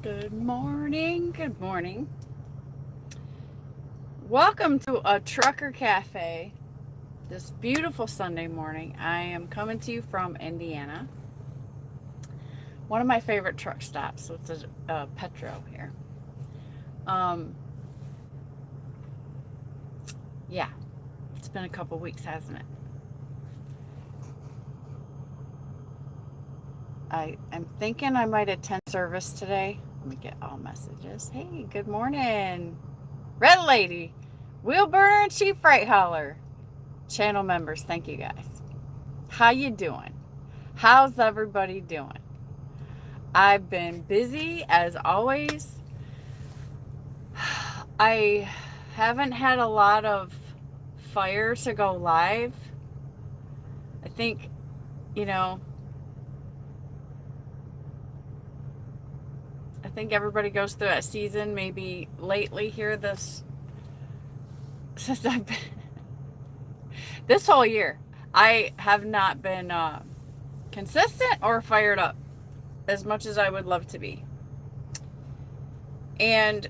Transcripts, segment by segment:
Good morning. Good morning. Welcome to a trucker cafe this beautiful Sunday morning. I am coming to you from Indiana, one of my favorite truck stops. So it's a Petro here. Um, yeah, it's been a couple weeks, hasn't it? I'm thinking I might attend service today. Let me get all messages. Hey, good morning. Red Lady, Wheel Burner and Chief Freight Hauler. Channel members, thank you guys. How you doing? How's everybody doing? I've been busy as always. I haven't had a lot of fire to go live. I think, you know, I think everybody goes through that season. Maybe lately here since I've been this whole year, I have not been consistent or fired up as much as I would love to be. And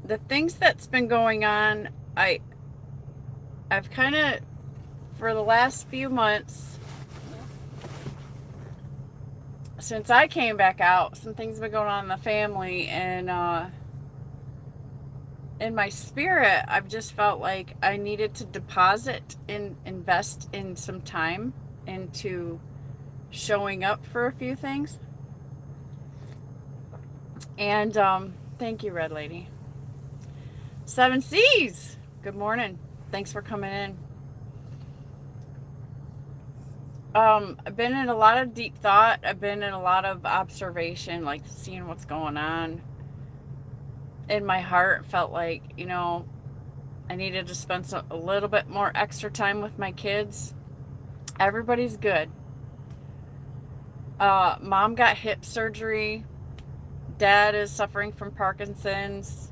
the things that's been going on, I've kind of, for the last few months, since I came back out, some things have been going on in the family, and in my spirit, I've just felt like I needed to deposit and invest in some time into showing up for a few things. And thank you, Red Lady. Seven C's. Good morning. Thanks for coming in. I've been in a lot of deep thought. I've been in a lot of observation, like seeing what's going on. In my heart, felt like, I needed to spend a little bit more extra time with my kids. Everybody's good. Mom got hip surgery. Dad is suffering from Parkinson's.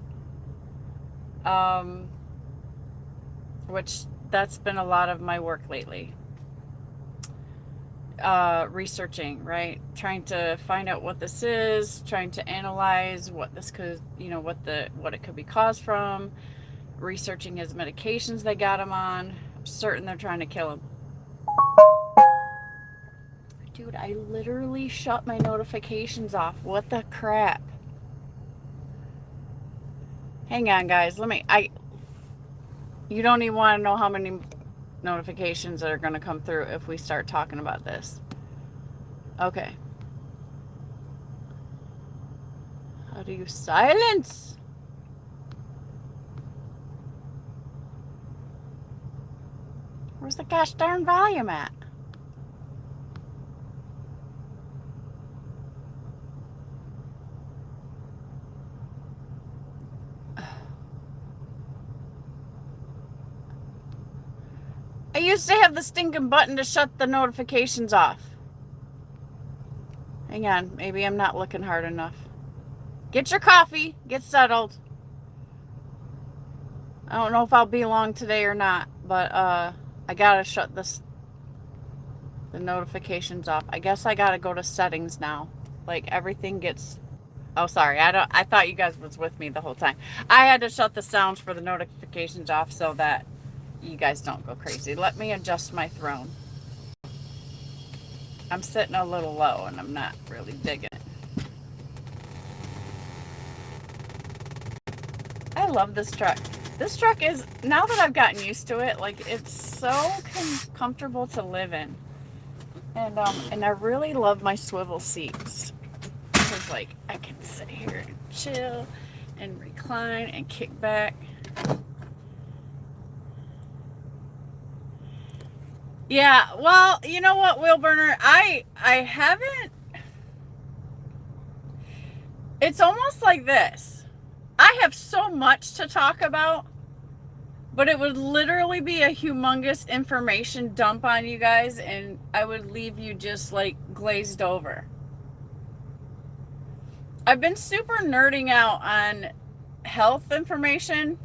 Which that's been a lot of my work lately. Researching, right? Trying to find out what this is, trying to analyze what this could, what it could be caused from, researching his medications they got him on. I'm certain they're trying to kill him. Dude, I literally shut my notifications off. What the crap? Hang on, guys. You don't even want to know how many notifications that are going to come through if we start talking about this. Okay. How do you silence? Where's the gosh darn volume at? I used to have the stinking button to shut the notifications off. Hang on, maybe I'm not looking hard enough. Get your coffee, get settled. I don't know if I'll be long today or not, but I gotta shut the notifications off. I guess I gotta go to settings now. Like everything gets. Oh, sorry. I thought you guys was with me the whole time. I had to shut the sounds for the notifications off so that you guys don't go crazy. Let me adjust my throne. I'm sitting a little low and I'm not really digging it. I love this truck. This truck is, now that I've gotten used to it, like it's so comfortable to live in. And I really love my swivel seats. Because like I can sit here and chill and recline and kick back. Yeah, well, you know what, Wheel Burner? I haven't. It's almost like this. I have so much to talk about, but it would literally be a humongous information dump on you guys, and I would leave you just like glazed over. I've been super nerding out on health information,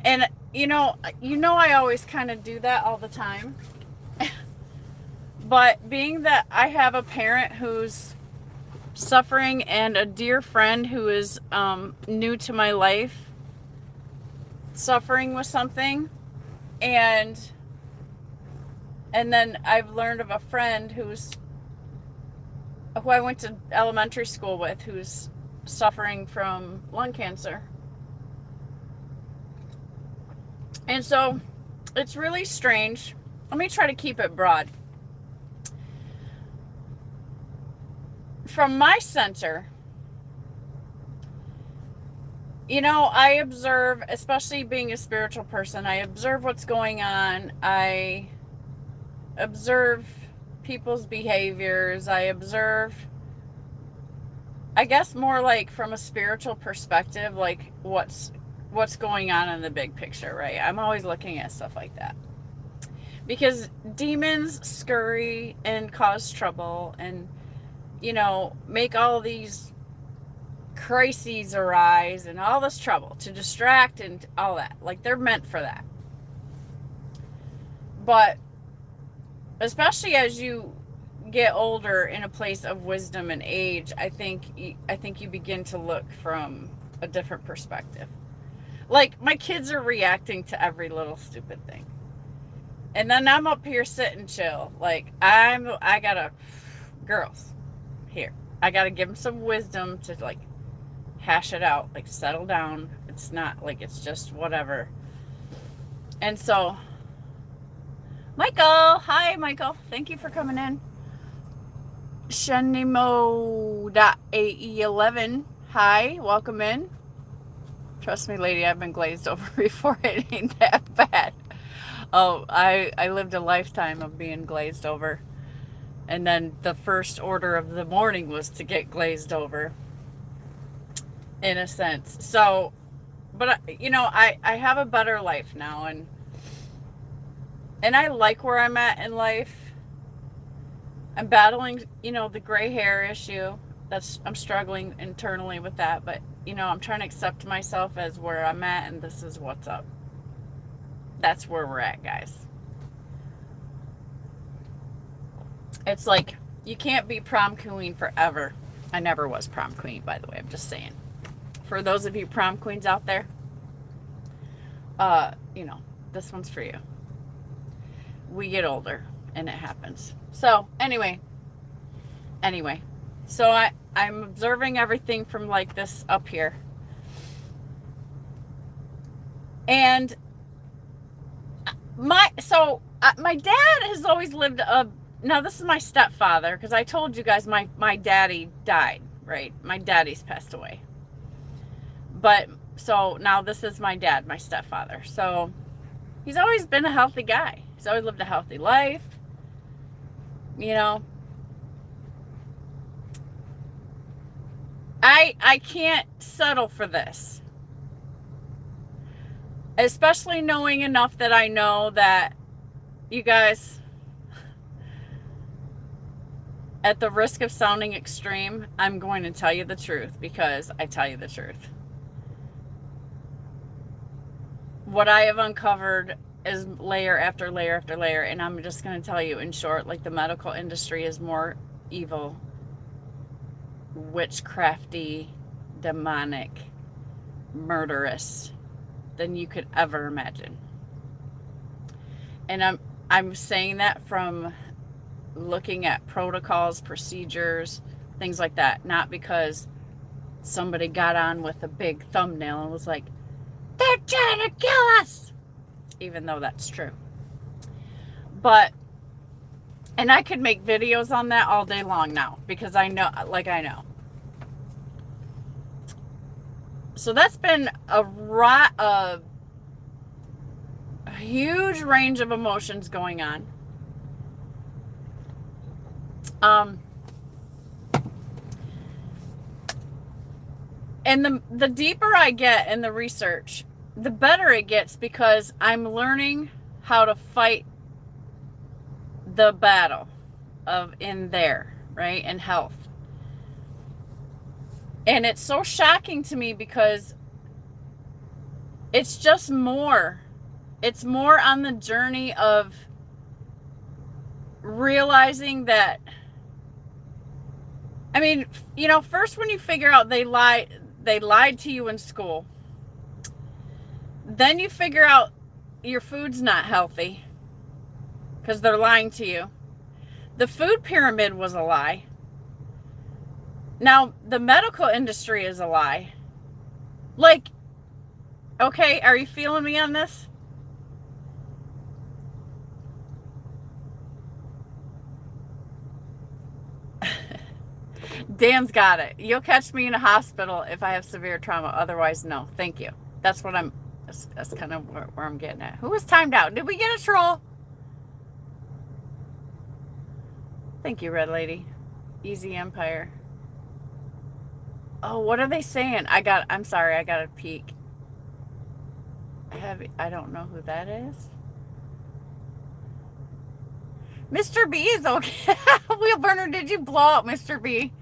and I always kind of do that all the time. But being that I have a parent who's suffering, and a dear friend who is new to my life suffering with something, and then I've learned of a friend who I went to elementary school with, who's suffering from lung cancer. And so it's really strange. Let me try to keep it broad. From my center, you know, I observe, especially being a spiritual person, I observe what's going on. I observe people's behaviors. I observe, I guess, more like from a spiritual perspective, like what's going on in the big picture, right? I'm always looking at stuff like that. Because demons scurry and cause trouble and, you know, make all these crises arise and all this trouble to distract and all that. Like, they're meant for that. But especially as you get older in a place of wisdom and age, I think you begin to look from a different perspective. Like, my kids are reacting to every little stupid thing. And then I'm up here sitting chill. Like, I gotta, girls, here. I gotta give them some wisdom to, like, hash it out. Like, settle down. It's not, like, it's just whatever. And so, Michael. Hi, Michael. Thank you for coming in. Shenimo.ae11. Hi, welcome in. Trust me, lady, I've been glazed over before. It ain't that bad. Oh, I lived a lifetime of being glazed over. And then the first order of the morning was to get glazed over, in a sense. So, but, you know, I have a better life now. And I like where I'm at in life. I'm battling, you know, the gray hair issue. I'm struggling internally with that. But, you know, I'm trying to accept myself as where I'm at, and this is what's up. That's where we're at, guys. It's like, you can't be prom queen forever. I never was prom queen, by the way. I'm just saying. For those of you prom queens out there, you know, this one's for you. We get older, and it happens. So, anyway. So, I'm observing everything from, like, this up here. And my dad has always lived now this is my stepfather, because I told you guys my daddy died, right? My daddy's passed away. But, so now this is my dad, my stepfather. So, he's always been a healthy guy. He's always lived a healthy life. You know, I can't settle for this. Especially knowing enough that I know that, you guys, at the risk of sounding extreme, I'm going to tell you the truth, because I tell you the truth. What I have uncovered is layer after layer after layer, and I'm just going to tell you in short, like, the medical industry is more evil, witchcrafty, demonic, murderous than you could ever imagine. And I'm saying that from looking at protocols, procedures, things like that, not because somebody got on with a big thumbnail and was like, they're trying to kill us, even though that's true. But, and I could make videos on that all day long now, because I know. So that's been a huge range of emotions going on. And the deeper I get in the research, the better it gets, because I'm learning how to fight the battle of in there, right? In health. And it's so shocking to me, because it's just more. It's more on the journey of realizing that I mean, first when you figure out they lied to you in school, then you figure out your food's not healthy because they're lying to you. The food pyramid was a lie. Now, the medical industry is a lie. Like, okay, are you feeling me on this? Dan's got it. You'll catch me in a hospital if I have severe trauma. Otherwise, no. Thank you. That's kind of where I'm getting at. Who was timed out? Did we get a troll? Thank you, Red Lady. Easy Empire. Oh, what are they saying? I'm sorry, I got to peek. I don't know who that is. Mr. B is okay. Wheel burner, did you blow up Mr. B?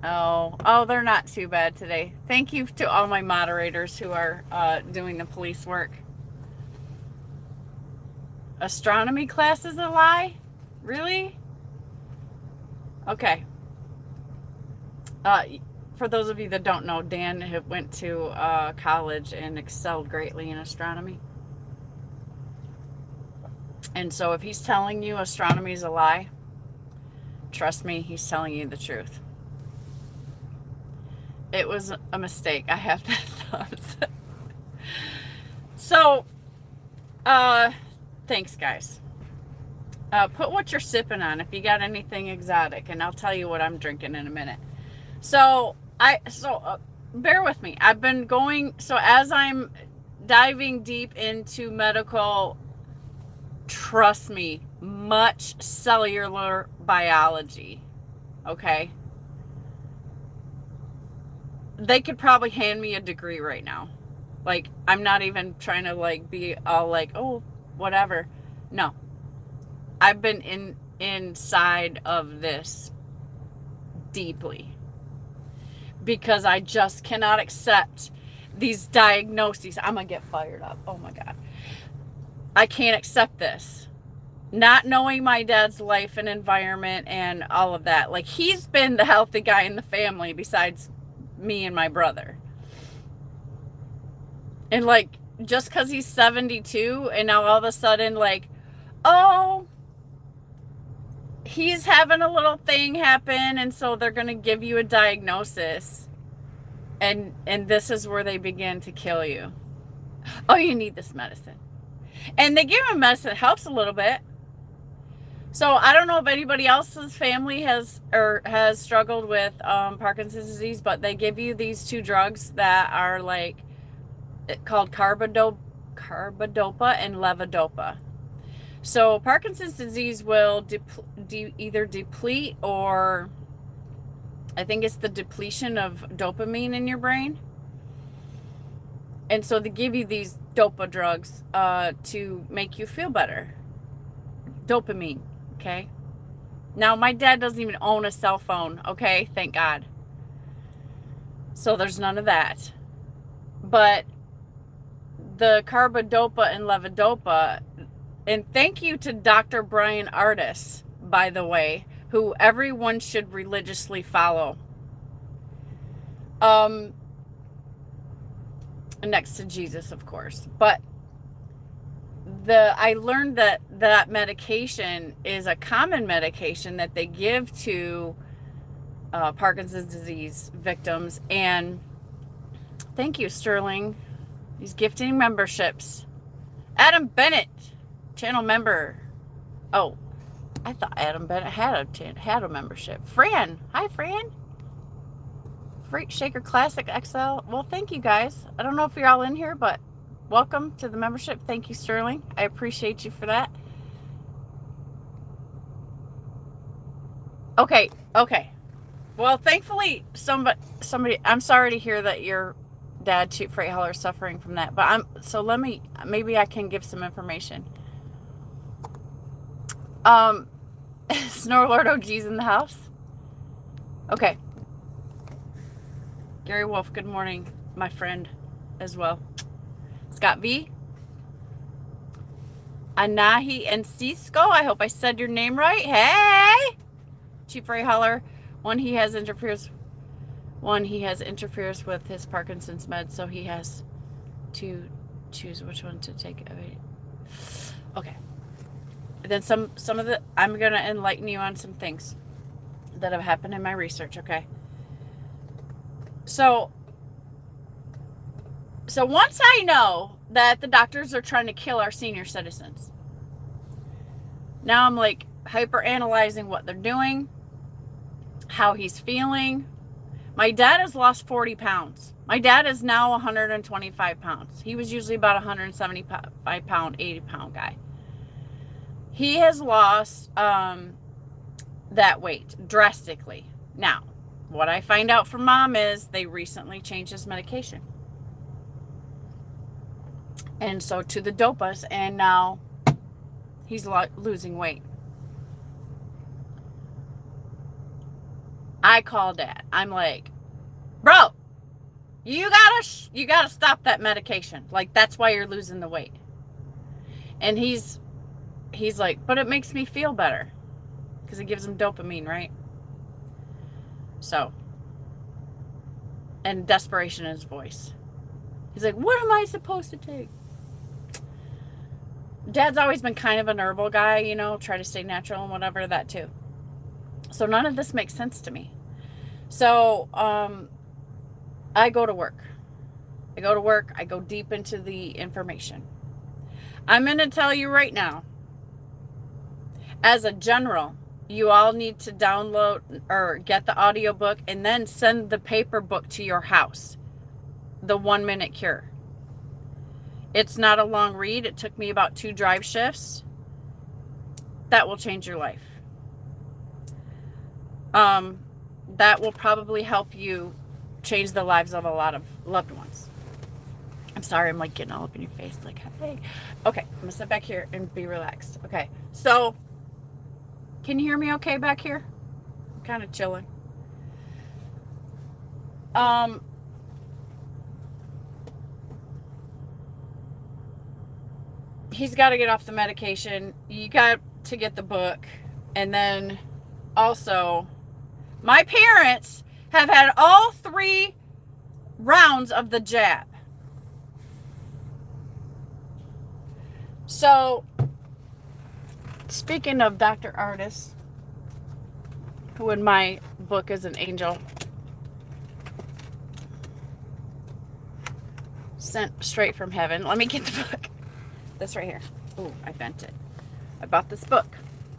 Oh, they're not too bad today. Thank you to all my moderators who are doing the police work. Astronomy class is a lie? Really? Okay. For those of you that don't know, Dan went to college and excelled greatly in astronomy. And so if he's telling you astronomy is a lie, trust me, he's telling you the truth. It was a mistake. I have that thumbs. So, thanks, guys. Put what you're sipping on if you got anything exotic, and I'll tell you what I'm drinking in a minute. So bear with me. I've been going, so as I'm diving deep into medical, trust me, much cellular biology, okay? They could probably hand me a degree right now. Like, I'm not even trying to, like, be all like, oh, whatever. No. I've been inside of this deeply because I just cannot accept these diagnoses. I'm going to get fired up. Oh, my God. I can't accept this. Not knowing my dad's life and environment and all of that. Like, he's been the healthy guy in the family besides me and my brother. And, like, just because he's 72 and now all of a sudden, like, oh, he's having a little thing happen, and so they're going to give you a diagnosis, and this is where they begin to kill you. Oh, you need this medicine. And they give him medicine that helps a little bit. So I don't know if anybody else's family has struggled with Parkinson's disease, but they give you these two drugs that are like called carbidopa and levodopa. So Parkinson's disease will either deplete, or I think it's the depletion of dopamine in your brain. And so they give you these dopa drugs to make you feel better. Dopamine, okay? Now, my dad doesn't even own a cell phone, okay? Thank God. So there's none of that. But the carbidopa and levodopa, and thank you to Dr. Bryan Ardis, by the way, who everyone should religiously follow. Next to Jesus, of course. But I learned that medication is a common medication that they give to Parkinson's disease victims. And thank you, Sterling. He's gifting memberships. Adam Bennett, channel member. Oh, I thought Adam Bennett had a membership. Fran, hi Fran. Freak Shaker Classic XL. Well, thank you guys. I don't know if you're all in here, but welcome to the membership. Thank you, Sterling. I appreciate you for that. Okay. Well, thankfully, somebody. I'm sorry to hear that your dad, Cheap Freight Hauler, is suffering from that. But maybe I can give some information. Snorlord OG's in the house. Okay. Gary Wolf, good morning, my friend, as well. Scott V. Anahi and Cisco. I hope I said your name right. Hey, Chief Freight Hauler. One, he has interferes with his Parkinson's meds, so he has to choose which one to take. Okay. And then some of the, I'm gonna enlighten you on some things that have happened in my research. Okay. So once I know that the doctors are trying to kill our senior citizens, now I'm like hyper analyzing what they're doing, how he's feeling. My dad has lost 40 pounds. My dad is now 125 pounds. He was usually about 175 pound, 80 pound guy. He has lost that weight drastically. Now, what I find out from mom is they recently changed his medication. And so to the dopas, and now he's losing weight. I call Dad. I'm like, bro, you gotta stop that medication. Like, that's why you're losing the weight. And he's like, but it makes me feel better because it gives him dopamine, right? So, and desperation in his voice. He's like, what am I supposed to take? Dad's always been kind of an herbal guy, you know, try to stay natural and whatever, that too. So none of this makes sense to me. So I go to work. I go deep into the information. I'm going to tell you right now, as a general, you all need to download or get the audiobook and then send the paper book to your house. The 1 Minute Cure. It's not a long read. It took me about 2 drive shifts. That will change your life. That will probably help you change the lives of a lot of loved ones. I'm sorry, I'm like getting all up in your face, like, hey. Okay, I'm gonna sit back here and be relaxed. Okay, so can you hear me okay back here? I'm kind of chilling. He's got to get off the medication. You got to get the book. And then also, my parents have had all 3 rounds of the jab. So, speaking of Dr. Ardis, who in my book is an angel, sent straight from heaven. Let me get the book. This right here. Oh, I bent it. I bought this book.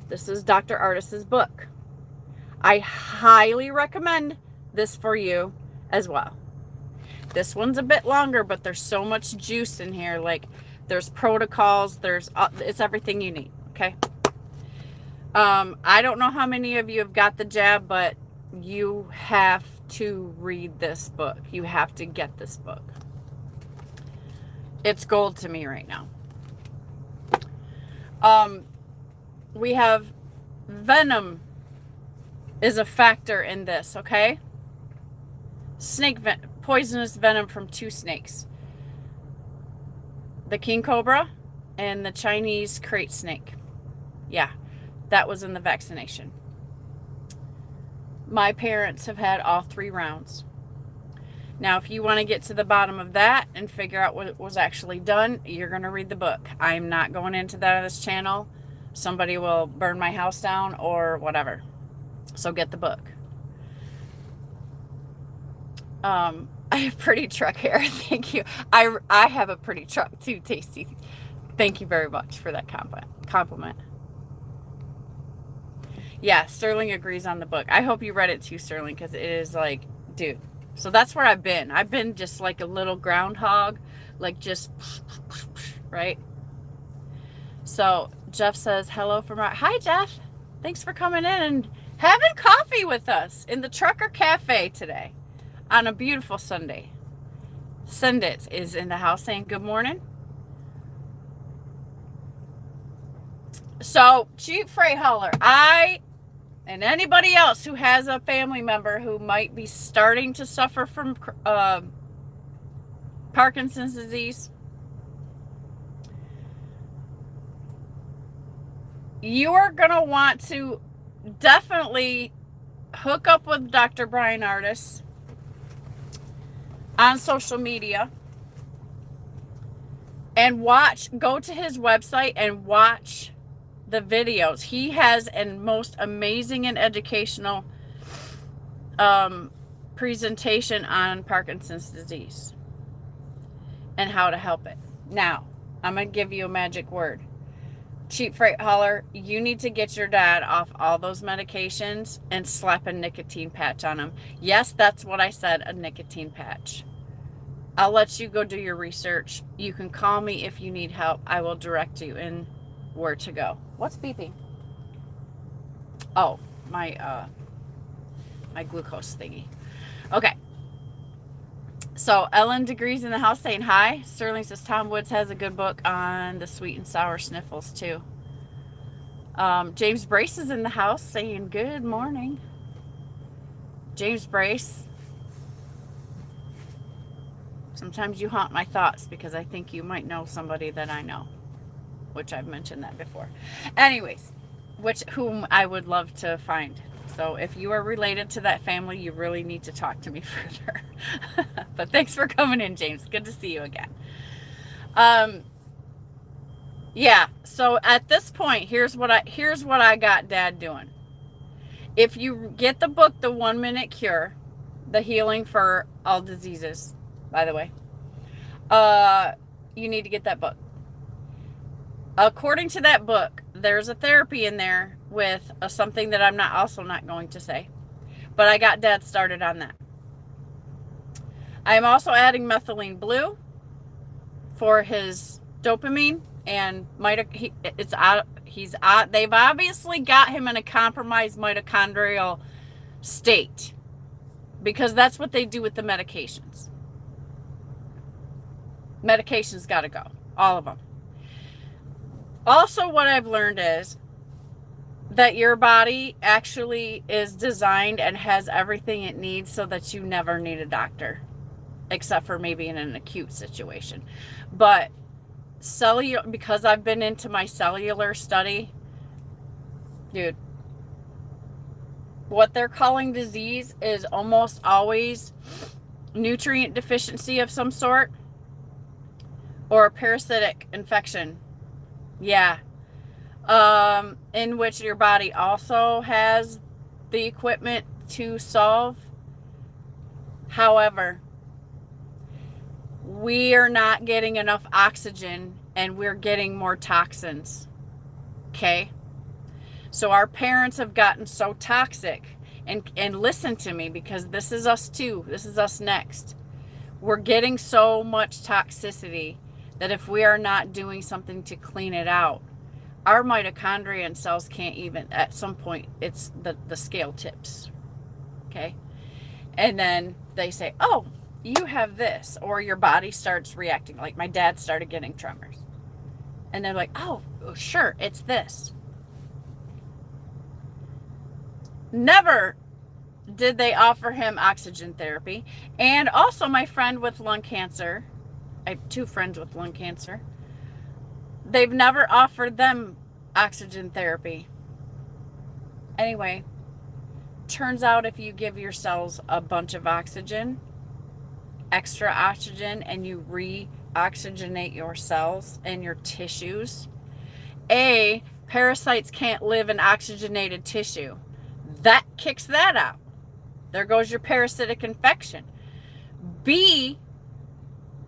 This is Dr. Ardis's book. I highly recommend this for you as well. This one's a bit longer, but there's so much juice in here. Like, there's protocols. It's everything you need. Okay. I don't know how many of you have got the jab, but you have to read this book. You have to get this book. It's gold to me right now. We have venom is a factor in this, okay? Poisonous venom from 2 snakes. The king cobra and the Chinese crate snake. Yeah, that was in the vaccination. My parents have had all 3 rounds. Now, if you want to get to the bottom of that and figure out what was actually done, you're going to read the book. I'm not going into that on this channel. Somebody will burn my house down or whatever. So get the book. I have pretty truck hair. Thank you. I have a pretty truck too, Tasty. Thank you very much for that compliment. Yeah, Sterling agrees on the book. I hope you read it too, Sterling, because it is like, dude. So that's where I've been. I've been just like a little groundhog, like just, right? So Jeff says, hello from our, hi Jeff. Thanks for coming in and having coffee with us in the Trucker Cafe today on a beautiful Sunday. Sundit is in the house saying good morning. So, Chief Freight Hauler, and anybody else who has a family member who might be starting to suffer from Parkinson's disease, you are going to want to definitely hook up with Dr. Bryan Ardis on social media and go to his website and watch the videos. He has a most amazing and educational presentation on Parkinson's disease and how to help it. Now, I'm going to give you a magic word. Cheap freight hauler, you need to get your dad off all those medications and slap a nicotine patch on him. Yes, that's what I said, a nicotine patch. I'll let you go do your research. You can call me if you need help. I will direct you in where to go. What's beeping? Oh, my glucose thingy. Okay. So Ellen Degrees in the house saying hi. Sterling says Tom Woods has a good book on the sweet and sour sniffles too. James Brace is in the house saying good morning. James Brace. Sometimes you haunt my thoughts because I think you might know somebody that I know, which I've mentioned that before. Anyways, whom I would love to find. So if you are related to that family, you really need to talk to me further. But thanks for coming in, James. Good to see you again. Yeah, so at this point, here's what I got Dad doing. If you get the book, The 1 Minute Cure, The Healing for All Diseases, by the way, you need to get that book. According to that book, there's a therapy in there with something that I'm also not going to say. But I got Dad started on that. I am also adding methylene blue for his dopamine and they've obviously got him in a compromised mitochondrial state because that's what they do with the medications. Medications got to go, all of them. Also, what I've learned is that your body actually is designed and has everything it needs so that you never need a doctor, except for maybe in an acute situation. But cellular, because I've been into my cellular study, dude, what they're calling disease is almost always nutrient deficiency of some sort or a parasitic infection. Yeah. In which your body also has the equipment to solve. However, we are not getting enough oxygen and we're getting more toxins. Okay? So our parents have gotten so toxic, and listen to me because this is us too. This is us next. We're getting so much toxicity that if we are not doing something to clean it out, our mitochondria and cells can't even, at some point, it's the scale tips. Okay? And then they say, oh, you have this, or your body starts reacting. Like my dad started getting tremors. And they're like, oh, sure, it's this. Never did they offer him oxygen therapy. And also my friend with lung cancer, I have 2 friends with lung cancer, they've never offered them oxygen therapy. Anyway, turns out if you give your cells a bunch of oxygen, extra oxygen, and you re-oxygenate your cells and your tissues, parasites can't live in oxygenated tissue. That kicks that out. There goes your parasitic infection. B,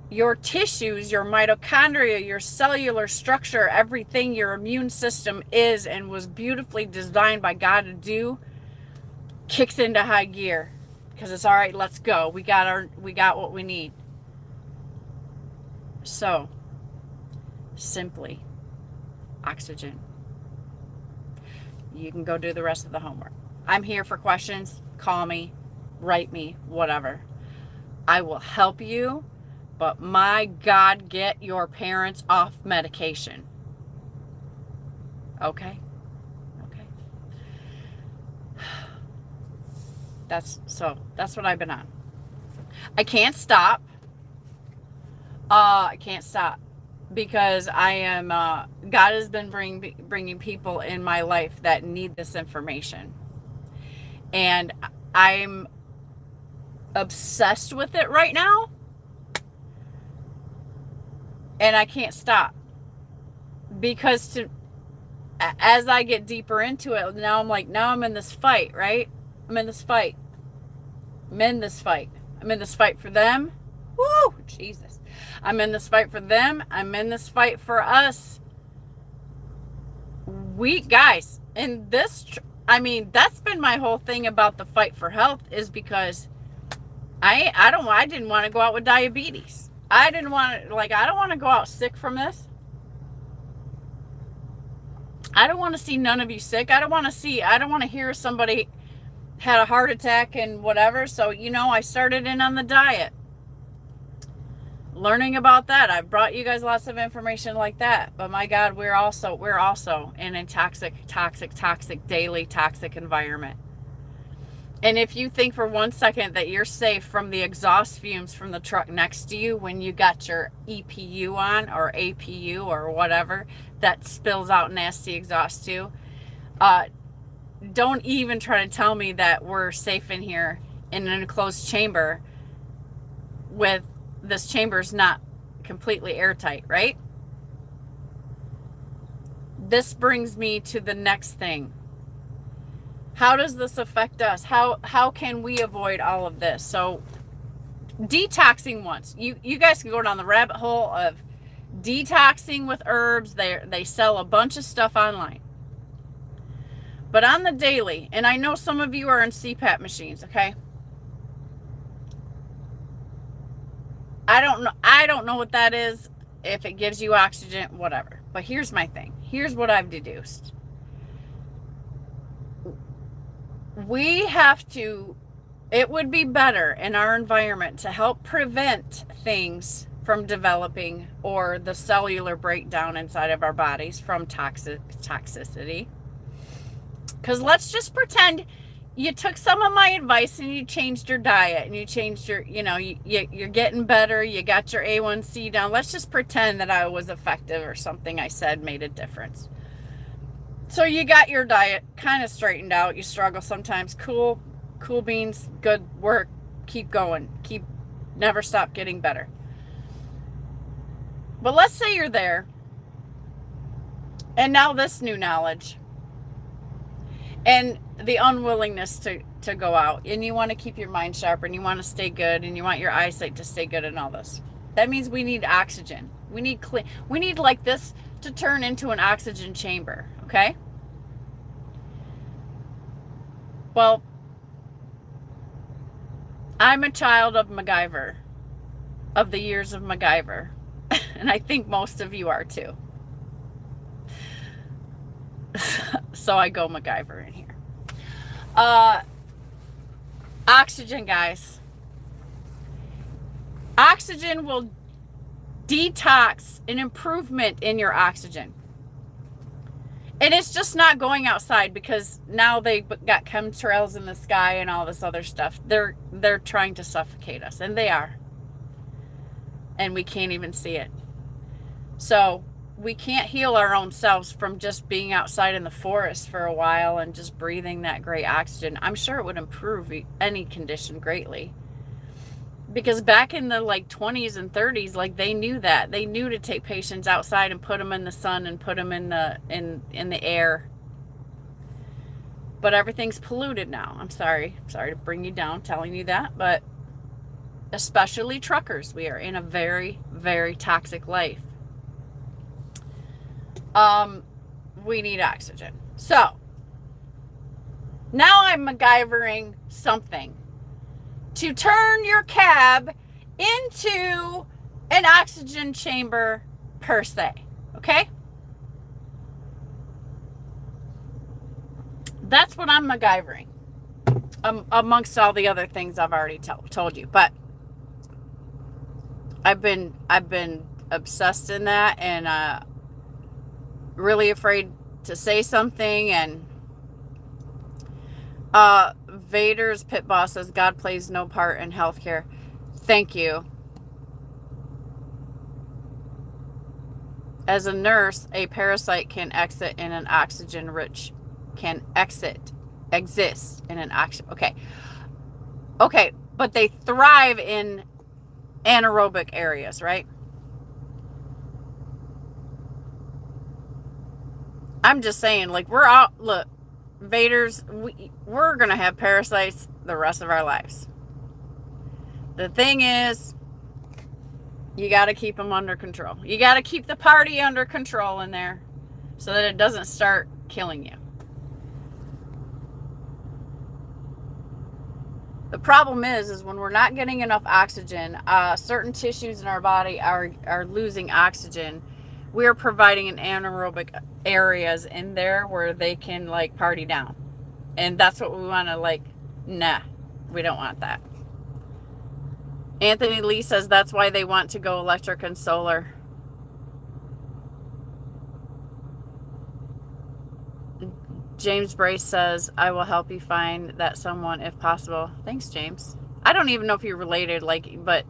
your tissues, your mitochondria, your cellular structure, everything your immune system is and was beautifully designed by God to do, kicks into high gear because it's all right. Let's go. We got what we need. So, simply oxygen. You can go do the rest of the homework. I'm here for questions. Call me, write me, whatever. I will help you. But my God, get your parents off medication. Okay? Okay. That's what I've been on. I can't stop. I can't stop. because I am, God has been bringing people in my life that need this information. And I'm obsessed with it right now. And I can't stop. Because as I get deeper into it, now I'm in this fight, right? I'm in this fight. I'm in this fight for them. Woo! Jesus. I'm in this fight for them. I'm in this fight for us. We, guys, and this, that's been my whole thing about the fight for health, is because I didn't want to go out with diabetes. I don't want to go out sick from this. I don't want to see none of you sick. I don't want to hear somebody had a heart attack and whatever. So, I started in on the diet. Learning about that. I've brought you guys lots of information like that. But my God, we're also in a toxic, daily toxic environment. And if you think for 1 second that you're safe from the exhaust fumes from the truck next to you when you got your EPU on, or APU, or whatever that spills out nasty exhaust too, don't even try to tell me that we're safe in here in an enclosed chamber with this chamber's not completely airtight, right? This brings me to the next thing. How does this affect us? How can we avoid all of this? So, detoxing once. You guys can go down the rabbit hole of detoxing with herbs. They sell a bunch of stuff online. But on the daily, and I know some of you are in CPAP machines, okay? I don't know what that is, if it gives you oxygen, whatever. But here's my thing. Here's what I've deduced. It would be better in our environment to help prevent things from developing, or the cellular breakdown inside of our bodies from toxicity. Because let's just pretend you took some of my advice and you changed your diet, and you changed your, you're getting better. You got your A1C down. Let's just pretend that I was effective, or something I said made a difference. So you got your diet kind of straightened out. You struggle sometimes. Cool beans, good work. Keep going. Never stop getting better. But let's say you're there, and now this new knowledge and the unwillingness to go out, and you want to keep your mind sharp, and you want to stay good, and you want your eyesight to stay good, and all this. That means we need oxygen. We need like this to turn into an oxygen chamber, okay? Well, I'm a child of MacGyver, of the years of MacGyver, and I think most of you are too. So I go MacGyver in here. Oxygen, guys. Oxygen will detox, an improvement in your oxygen. And it's just not going outside, because now they got chemtrails in the sky and all this other stuff. They're trying to suffocate us, and they are. And we can't even see it. So we can't heal our own selves from just being outside in the forest for a while and just breathing that great oxygen. I'm sure it would improve any condition greatly. Because back in the 20s and 30s, they knew that. They knew to take patients outside and put them in the sun and put them in the air. But everything's polluted now. I'm sorry to bring you down telling you that, but especially truckers, we are in a very, very toxic life. We need oxygen. So now I'm MacGyvering something to turn your cab into an oxygen chamber, per se. Okay? That's what I'm MacGyvering, amongst all the other things I've already told you. But I've been obsessed in that, and really afraid to say something. And Vader's pit boss says God plays no part in healthcare. Thank you. As a nurse, a parasite can exist in an oxygen-rich, exist in an oxygen. Okay, but they thrive in anaerobic areas, right? I'm just saying, like, we're out. Look, Vaders, we're gonna have parasites the rest of our lives. The thing is, you got to keep them under control. You got to keep the party under control in there so that it doesn't start killing you. The problem is when we're not getting enough oxygen, certain tissues in our body are losing oxygen. We're providing an anaerobic areas in there where they can like party down. And that's what we want to like, nah, we don't want that. Anthony Lee says that's why they want to go electric and solar. James Brace says, I will help you find that someone if possible. Thanks, James. I don't even know if you're related, like, but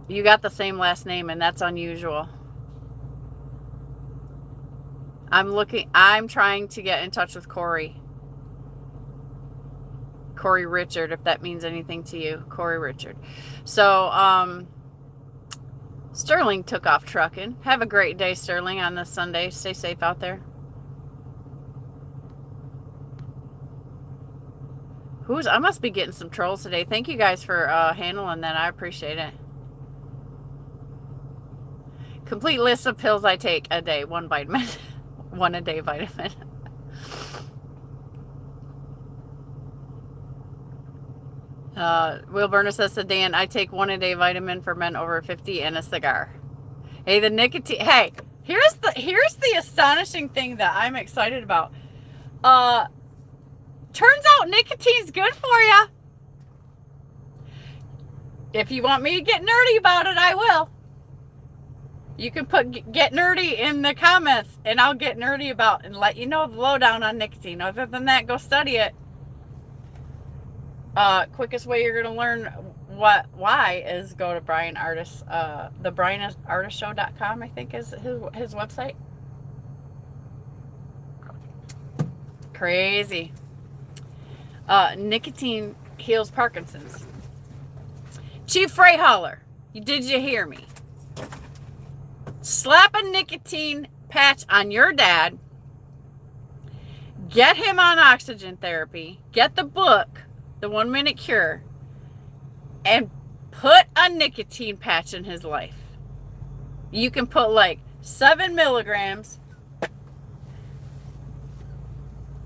you got the same last name, and that's unusual. I'm trying to get in touch with Corey Richard, if that means anything to you. Corey Richard. So, Sterling took off trucking. Have a great day, Sterling, on this Sunday. Stay safe out there. I must be getting some trolls today. Thank you guys for handling that. I appreciate it. Complete list of pills I take a day. One vitamin. One a day vitamin. Will Burner says to Dan, I take one a day vitamin for men over 50 and a cigar. Hey, the nicotine. Hey, here's the astonishing thing that I'm excited about. Turns out nicotine's good for you. If you want me to get nerdy about it, I will. You can put get nerdy in the comments, and I'll get nerdy about and let you know the lowdown on nicotine. Other than that, go study it. Quickest way you're going to learn why is go to Bryan Ardis, the BryanArdisShow.com, I think is his website. Crazy. Nicotine heals Parkinson's. Chief Freight Hauler, did you hear me? Slap a nicotine patch on your dad. Get him on oxygen therapy. Get the book, The 1 Minute Cure, and put a nicotine patch in his life. You can put like 7 milligrams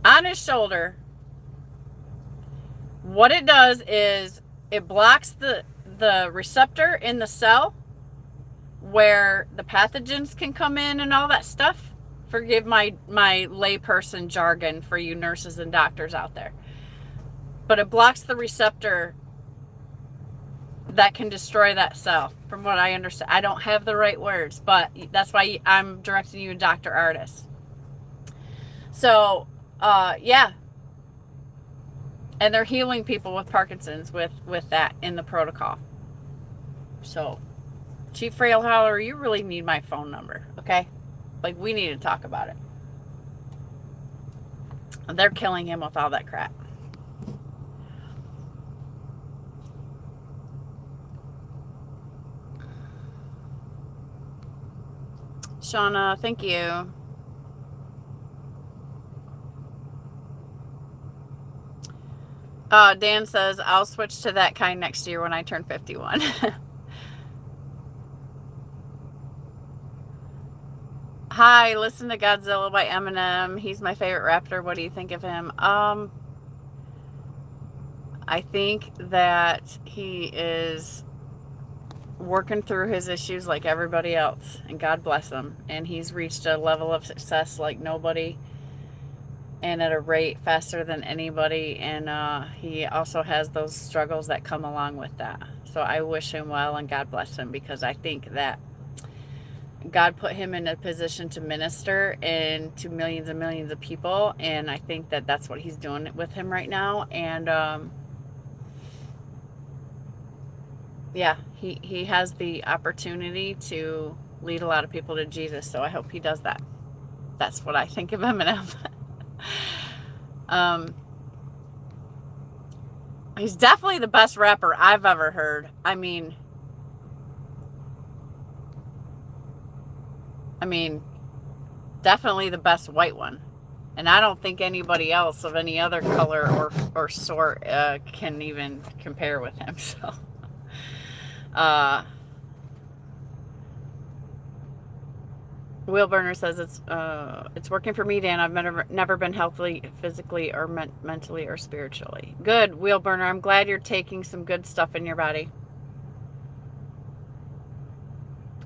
on his shoulder. What it does is it blocks the receptor in the cell where the pathogens can come in and all that stuff. Forgive my layperson jargon for you nurses and doctors out there. But it blocks the receptor that can destroy that cell, from what I understand. I don't have the right words, but that's why I'm directing you to Dr. Ardis. So, yeah. And they're healing people with Parkinson's with that in the protocol. So, Chief Freight Hauler, you really need my phone number, okay? Like, we need to talk about it. They're killing him with all that crap. Shauna, thank you. Dan says, I'll switch to that kind next year when I turn 51. Hi, listen to Godzilla by Eminem. He's my favorite rapper. What do you think of him? I think that he is working through his issues like everybody else, and God bless him. And he's reached a level of success like nobody, and at a rate faster than anybody, and he also has those struggles that come along with that. So I wish him well, and God bless him, because I think that God put him in a position to minister and to millions and millions of people, and I think that that's what he's doing with him right now. And yeah, he has the opportunity to lead a lot of people to Jesus, so I hope he does that. That's what I think of Eminem. He's definitely the best rapper I've ever heard. I mean, definitely the best white one. And I don't think anybody else of any other color or sort can even compare with him. So, Wheel Burner says it's working for me, Dan. I've never been healthy physically or mentally or spiritually. Good, Wheel Burner. I'm glad you're taking some good stuff in your body.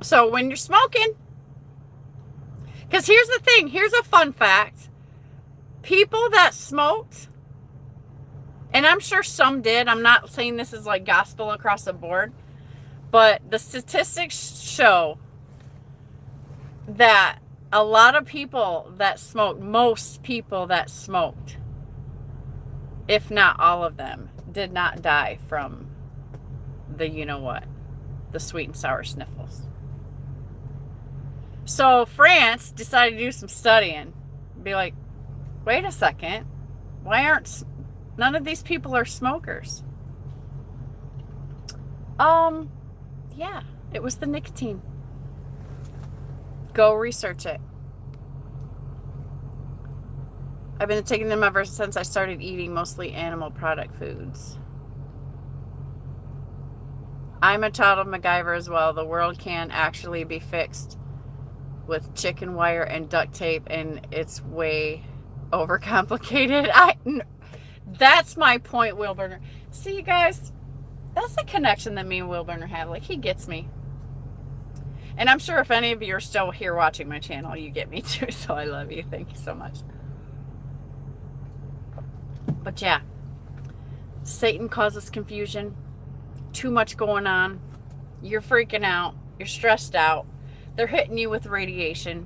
So when you're smoking, because here's the thing. Here's a fun fact. People that smoked, and I'm sure some did. I'm not saying this is like gospel across the board, but the statistics show that a lot of people that smoked, most people that smoked, if not all of them, did not die from the the sweet and sour sniffles. So France decided to do some studying. Be like, wait a second, why aren't none of these people are smokers? Yeah, it was the nicotine. Go research it. I've been taking them ever since I started eating mostly animal product foods. I'm a child of MacGyver as well. The world can actually be fixed with chicken wire and duct tape, and it's way overcomplicated. That's my point, Wilburner. See, you guys, that's the connection that me and Wilburner have. Like, he gets me. And I'm sure if any of you are still here watching my channel, you get me too. So I love you. Thank you so much. But yeah, Satan causes confusion. Too much going on. You're freaking out. You're stressed out. They're hitting you with radiation.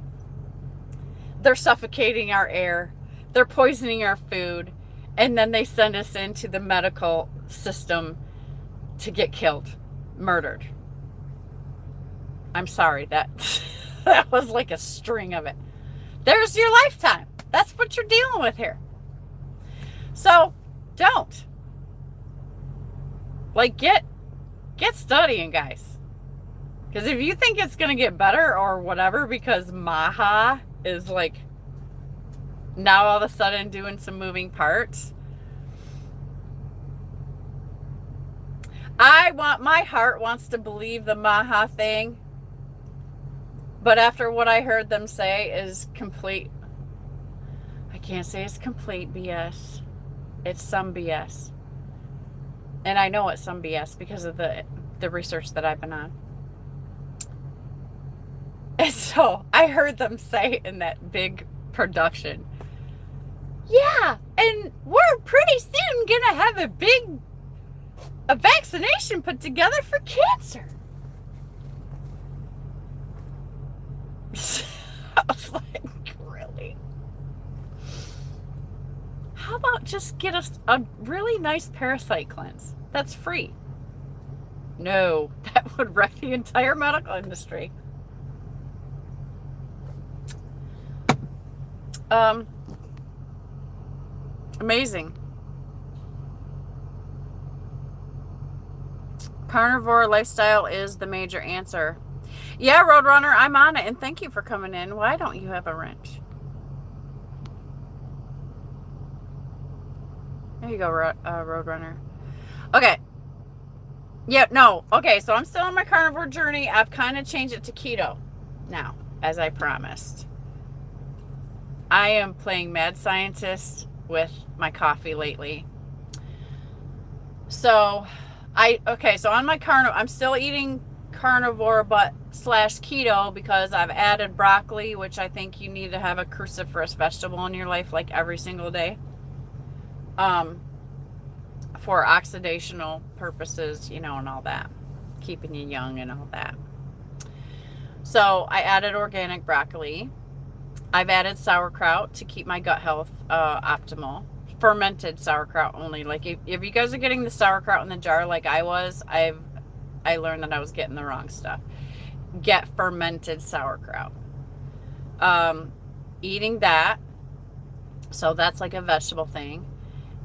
They're suffocating our air. They're poisoning our food. And then they send us into the medical system to get killed, murdered. I'm sorry, that was like a string of it. There's your lifetime. That's what you're dealing with here. So don't. Like, get studying, guys. Because if you think it's going to get better or whatever because Maha is like now all of a sudden doing some moving parts. My heart wants to believe the Maha thing. But after what I heard them say is complete, I can't say it's complete BS. It's some BS. And I know it's some BS because of the research that I've been on. And so I heard them say in that big production, yeah, and we're pretty soon going to have a vaccination put together for cancer. I was like, really? How about just get us a really nice parasite cleanse that's free? No, that would wreck the entire medical industry. Amazing. Carnivore lifestyle is the major answer. Yeah, Roadrunner, I'm on it, and thank you for coming in. Why don't you have a wrench? There you go, Roadrunner. Okay. Yeah, no. Okay, so I'm still on my carnivore journey. I've kind of changed it to keto now, as I promised. I am playing mad scientist with my coffee lately. So, so on my I'm still eating carnivore but / keto because I've added broccoli, which I think you need to have a cruciferous vegetable in your life like every single day. For oxidational purposes, and all that. Keeping you young and all that. So I added organic broccoli. I've added sauerkraut to keep my gut health optimal. Fermented sauerkraut only. Like if you guys are getting the sauerkraut in the jar like I was, I learned that I was getting the wrong stuff. get fermented sauerkraut. Eating that, so that's like a vegetable thing,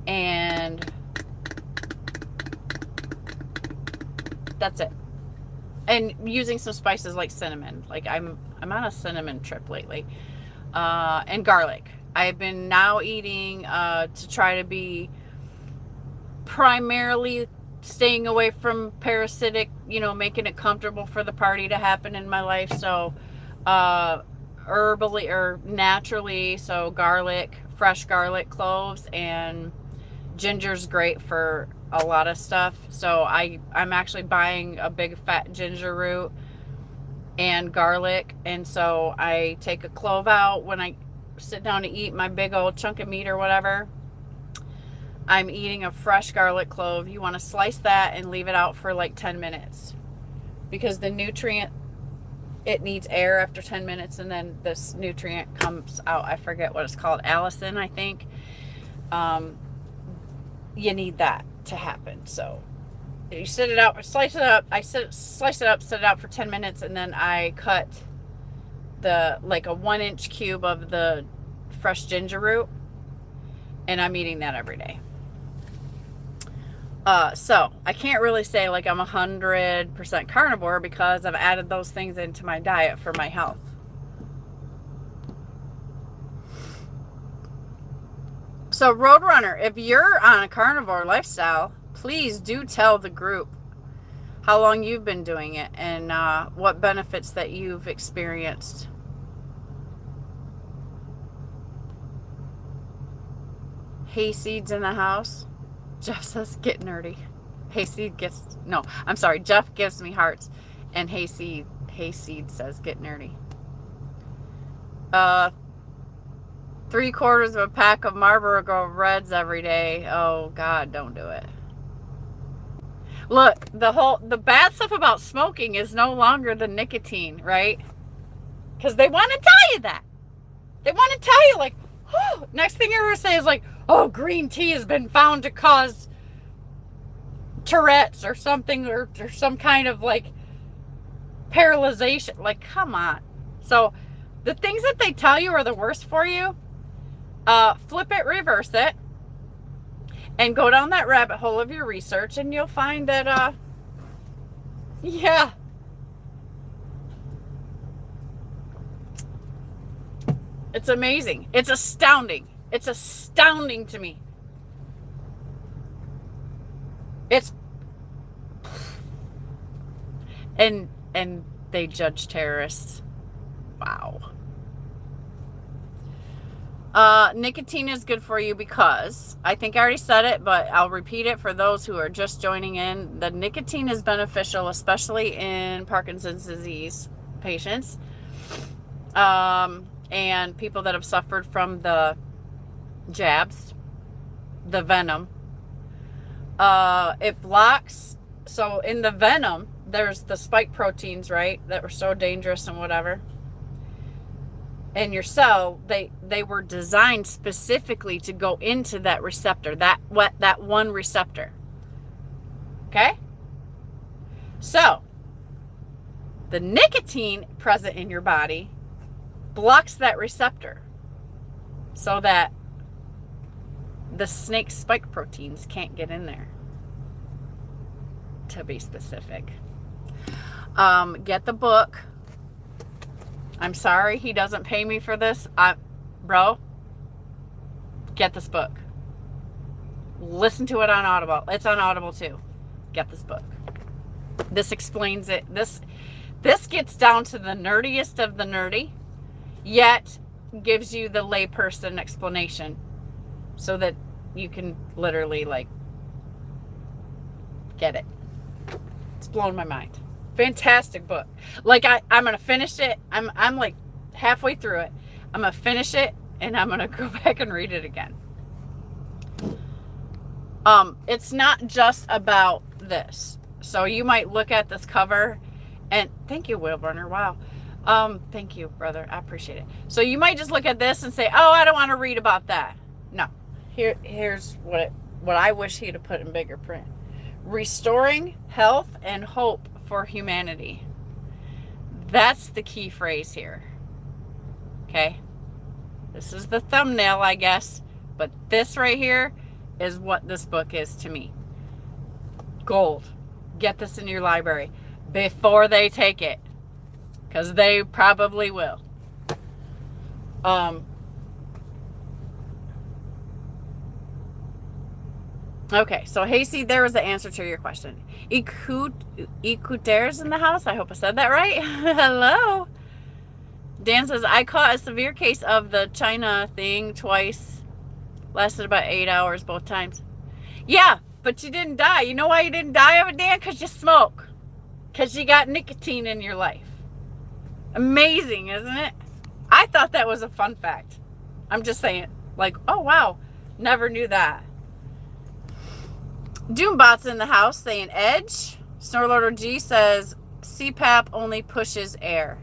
and that's it. And using some spices like cinnamon. Like I'm on a cinnamon trip lately. And garlic. I've been now eating to try to be primarily staying away from parasitic, making it comfortable for the party to happen in my life. So herbally or naturally, so garlic, fresh garlic, cloves, and ginger's great for a lot of stuff. So I'm actually buying a big fat ginger root and garlic, and so I take a clove out when I sit down to eat my big old chunk of meat or whatever. I'm eating a fresh garlic clove. You want to slice that and leave it out for like 10 minutes because the nutrient, it needs air after 10 minutes, and then this nutrient comes out. I forget what it's called, allicin, I think. You need that to happen. So you set it out, slice it up. I slice it up, set it out for 10 minutes, and then I cut like a 1-inch cube of the fresh ginger root, and I'm eating that every day. So I can't really say like I'm 100% carnivore because I've added those things into my diet for my health. So Roadrunner, if you're on a carnivore lifestyle, please do tell the group how long you've been doing it and what benefits that you've experienced. Hayseed's in the house. Jeff says, get nerdy. Hayseed gets, no, I'm sorry. Jeff gives me hearts. And Hayseed says, get nerdy. 3/4 of a pack of Marlboro Reds every day. Oh, God, don't do it. Look, the bad stuff about smoking is no longer the nicotine, right? Because they want to tell you that. They want to tell you, like, oh, next thing you're going to say is like, oh, green tea has been found to cause Tourette's or something, or some kind of like paralyzation. Like, come on. So the things that they tell you are the worst for you. Flip it, reverse it, and go down that rabbit hole of your research, and you'll find that, yeah. It's amazing. It's astounding. It's astounding to me. It's, and they judge terrorists. Wow. Nicotine is good for you because, I think I already said it, but I'll repeat it for those who are just joining in. The nicotine is beneficial, especially in Parkinson's disease patients, and people that have suffered from the jabs, the venom. It blocks, so in the venom, there's the spike proteins, right, that were so dangerous and whatever. In your cell, they were designed specifically to go into that receptor, that one receptor. Okay? So, the nicotine present in your body blocks that receptor so that the snake spike proteins can't get in there, to be specific. Get the book. I'm sorry he doesn't pay me for this. Bro, get this book. Listen to it on Audible. It's on Audible too. Get this book. This explains it. This gets down to the nerdiest of the nerdy, yet gives you the layperson explanation so that you can literally like get it. It's blown my mind. Fantastic book. Like I'm gonna finish it. I'm like halfway through it. I'm gonna finish it and I'm gonna go back and read it again. It's not just about this. So you might look at this cover and thank you, Wheelburner. Wow. Thank you, brother. I appreciate it. So you might just look at this and say, oh, I don't want to read about that. No. Here's what I wish he'd have put in bigger print. Restoring health and hope for humanity. That's the key phrase here. Okay? This is the thumbnail, I guess. But this right here is what this book is to me. Gold. Get this in your library before they take it. Because they probably will. Okay, so Hasey, there was the answer to your question. Ikuter's in the house. I hope I said that right. Hello. Dan says, I caught a severe case of the China thing twice. Lasted about 8 hours both times. Yeah, but you didn't die. You know why you didn't die of it, Dan? Because you smoke. Because you got nicotine in your life. Amazing, isn't it? I thought that was a fun fact. I'm just saying, like, oh, wow. Never knew that. Doombot's in the house saying edge. Snorlord G says CPAP only pushes air.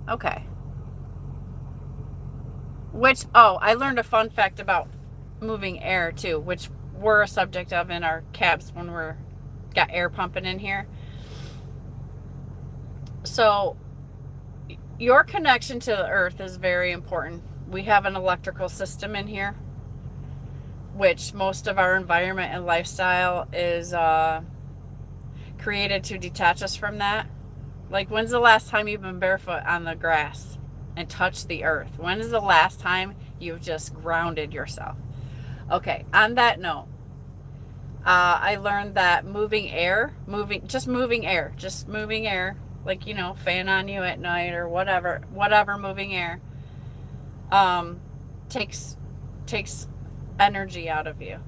Okay. Which, oh, I learned a fun fact about moving air too, which we're a subject of in our cabs when we're got air pumping in here. So your connection to the earth is very important. We have an electrical system in here, which most of our environment and lifestyle is created to detach us from that. Like, when's the last time you've been barefoot on the grass and touched the earth? When is the last time you've just grounded yourself? Okay, on that note, I learned that moving air, like, you know, fan on you at night or whatever moving air, takes energy out of you.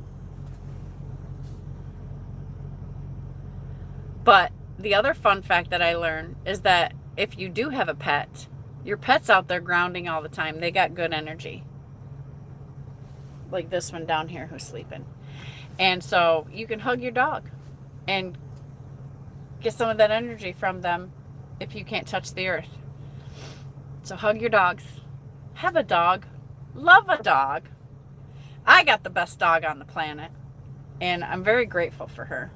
But the other fun fact that I learned is that if you do have a pet, your pet's out there grounding all the time. They got good energy. Like this one down here who's sleeping. And so you can hug your dog and get some of that energy from them if you can't touch the earth. So hug your dogs. Have a dog. Love a dog. I got the best dog on the planet, and I'm very grateful for her.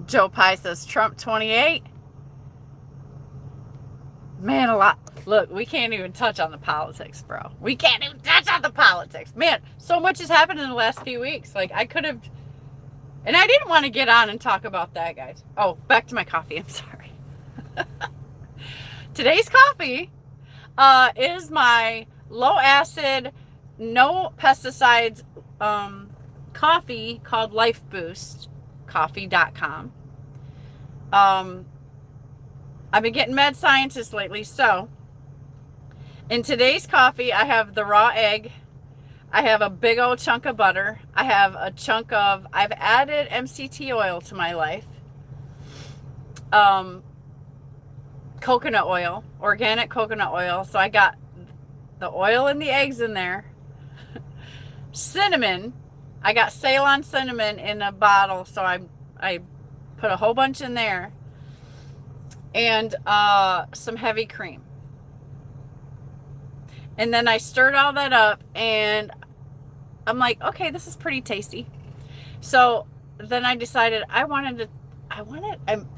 Joe Pye says Trump 28. Man, a lot. Look, we can't even touch on the politics, bro. We can't even touch on the politics. Man, so much has happened in the last few weeks. Like, I could have, and I didn't want to get on and talk about that, guys. Oh, back to my coffee. I'm sorry. Today's coffee is my low acid, no pesticides coffee called Life Boost, coffee.com. I've been getting Mad Scientist lately, so in today's coffee, I have the raw egg. I have a big old chunk of butter. I have a chunk of, I've added MCT oil to my life. Coconut oil, organic coconut oil. So I got the oil and the eggs in there. Cinnamon. I got Ceylon cinnamon in a bottle, so I put a whole bunch in there. And some heavy cream. And then I stirred all that up, and I'm like, okay, this is pretty tasty. So then I decided I'm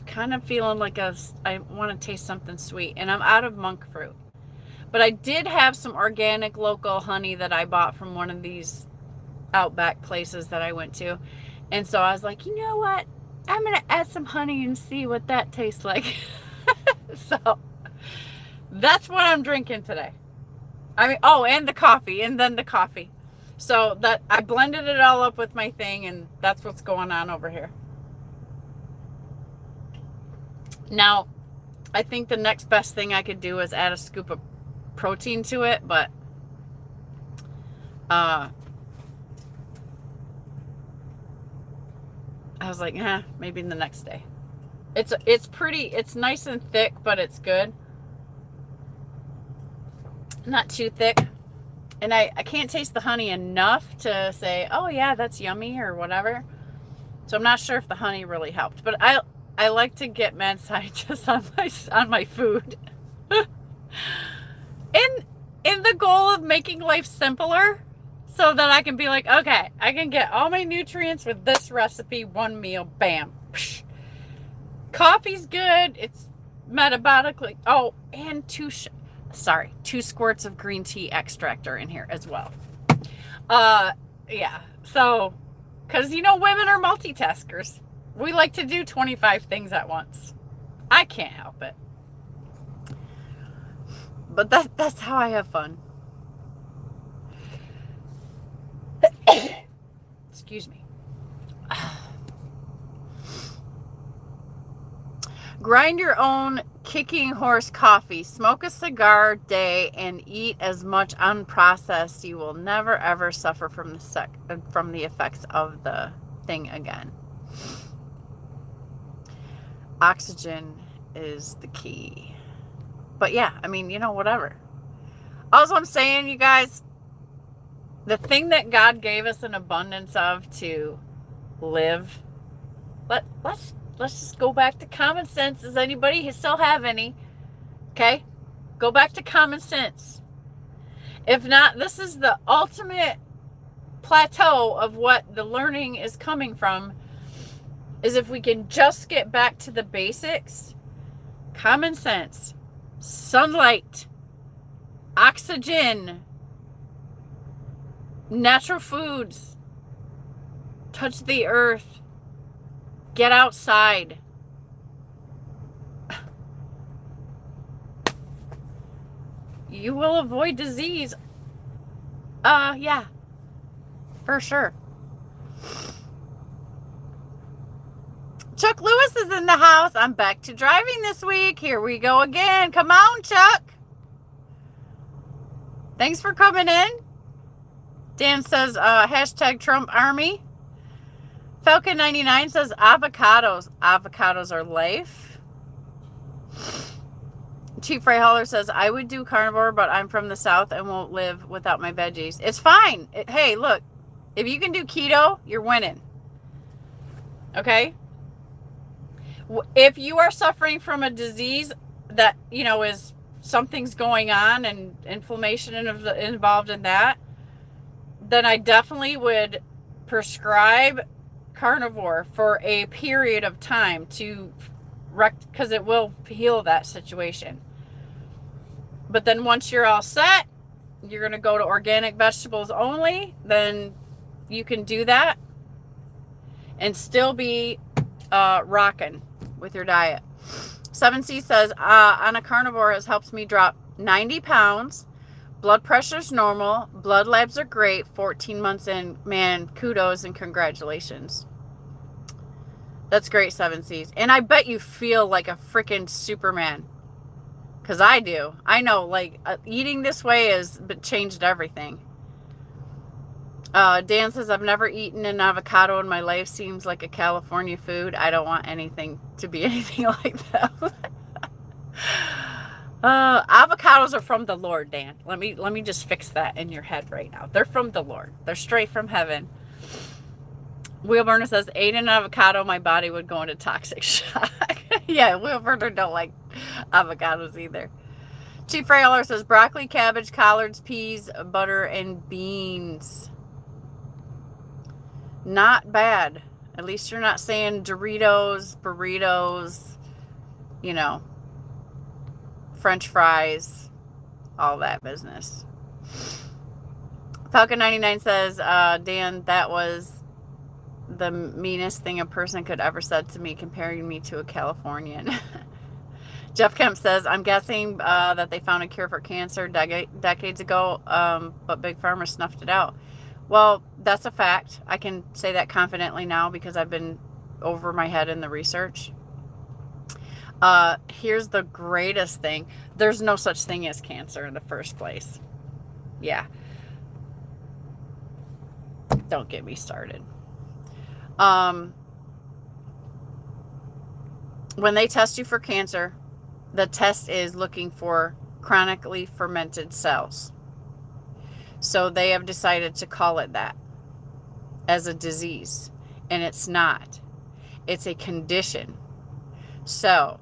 kind of feeling like I want to taste something sweet, and I'm out of monk fruit. But I did have some organic local honey that I bought from one of these Outback places that I went to. And so I was like, you know what? I'm going to add some honey and see what that tastes like. So that's what I'm drinking today. I mean, oh, and the coffee, and then the coffee. So that I blended it all up with my thing, and that's what's going on over here. Now, I think the next best thing I could do is add a scoop of protein to it, but I was like, maybe the next day. It's nice and thick, but it's good. Not too thick. And I can't taste the honey enough to say, oh yeah, that's yummy or whatever. So I'm not sure if the honey really helped. But I like to get Mad Scientist on my food. in the goal of making life simpler, so that I can be like, okay, I can get all my nutrients with this recipe, one meal, bam. Coffee's good. It's metabolically. Oh, and 2 squirts of green tea extract are in here as well. Yeah. So, because women are multitaskers. We like to do 25 things at once. I can't help it. But that's how I have fun. Excuse me. Grind your own kicking horse coffee, smoke a cigar a day, and eat as much unprocessed. You will never ever suffer from the effects of the thing again. Oxygen is the key. But yeah, I mean, whatever. All I'm saying, you guys, the thing that God gave us an abundance of to live, let's just go back to common sense. Does anybody still have any? Okay? Go back to common sense. If not, this is the ultimate plateau of what the learning is coming from, is if we can just get back to the basics. Common sense. Sunlight. Oxygen. Natural foods. Touch the earth. Get outside. You will avoid disease. Yeah. For sure. Chuck Lewis is in the house. I'm back to driving this week. Here we go again. Come on, Chuck. Thanks for coming in. Dan says, hashtag Trump Army. Falcon 99 says avocados. Avocados are life. Chief Ray Holler says, I would do carnivore, but I'm from the South and won't live without my veggies. It's fine. Hey, look, if you can do keto, you're winning. Okay? If you are suffering from a disease that, is something's going on and inflammation involved in that, then I definitely would prescribe carnivore for a period of time because it will heal that situation. But then once you're all set, you're going to go to organic vegetables only, then you can do that and still be rocking with your diet. 7C says, on a carnivore, it helps me drop 90 pounds. Blood pressure's normal. Blood labs are great. 14 months in. Man, kudos and congratulations. That's great, 7Cs. And I bet you feel like a freaking Superman. Because I do. I know, eating this way has changed everything. Dan says, I've never eaten an avocado in my life. Seems like a California food. I don't want anything to be anything like that. Avocados are from the Lord, Dan. Let me just fix that in your head right now. They're from the Lord. They're straight from heaven. Wheelburner says, ate an avocado, my body would go into toxic shock. Yeah, Wheelburner don't like avocados either. Chief Railer says, broccoli, cabbage, collards, peas, butter, and beans. Not bad. At least you're not saying Doritos, burritos, French fries, all that business. Falcon 99 says, Dan, that was the meanest thing a person could ever said to me, comparing me to a Californian. Jeff Kemp says, I'm guessing that they found a cure for cancer decades ago, but Big Pharma snuffed it out. Well, that's a fact. I can say that confidently now because I've been over my head in the research. Here's the greatest thing. There's no such thing as cancer in the first place. Yeah. Don't get me started. When they test you for cancer, the test is looking for chronically fermented cells. So they have decided to call it that as a disease. And it's not. It's a condition. So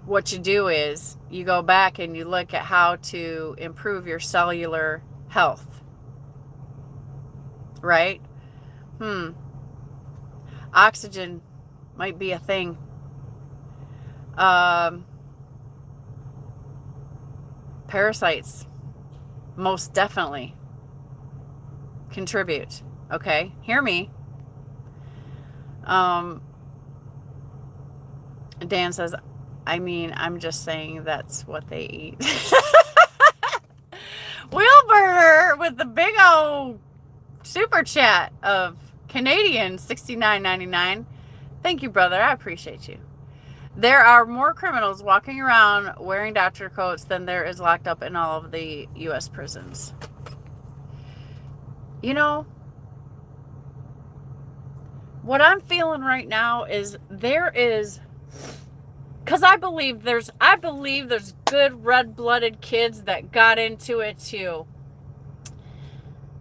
what you do is you go back and you look at how to improve your cellular health. Right? Oxygen might be a thing. Um, parasites most definitely contribute. Okay, hear me. Dan says, I mean, I'm just saying that's what they eat. Wheelburner with the big old super chat of Canadian $69.99. Thank you, brother. I appreciate you. There are more criminals walking around wearing doctor coats than there is locked up in all of the U.S. prisons. You know, what I'm feeling right now is because I believe there's good red-blooded kids that got into it to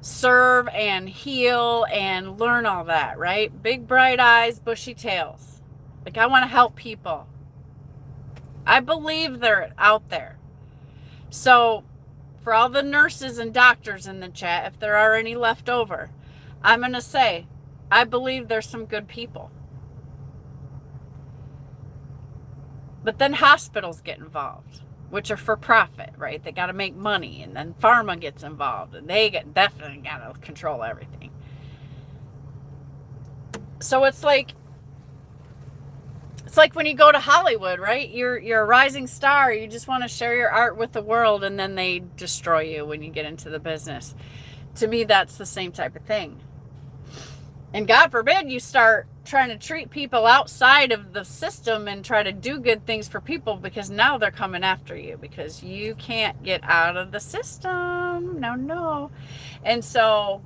serve and heal and learn all that, right? Big bright eyes, bushy tails. Like, I want to help people. I believe they're out there. So, for all the nurses and doctors in the chat, if there are any left over, I'm going to say, I believe there's some good people. But then hospitals get involved, which are for profit, right? They got to make money, and then pharma gets involved, and they definitely got to control everything. So it's like when you go to Hollywood, right? You're a rising star. You just want to share your art with the world, and then they destroy you when you get into the business. To me, that's the same type of thing. And God forbid you start trying to treat people outside of the system and try to do good things for people, because now they're coming after you because you can't get out of the system. No. And so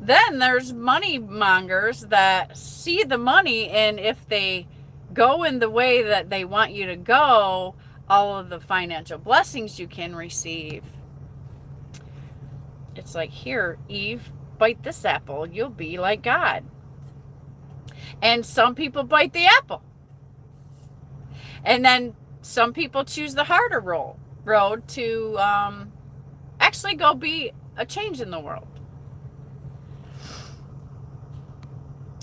then there's money mongers that see the money, and if they go in the way that they want you to go, all of the financial blessings you can receive. It's like, here, Eve, bite this apple, you'll be like God. And some people bite the apple. And then some people choose the harder road to actually go be a change in the world.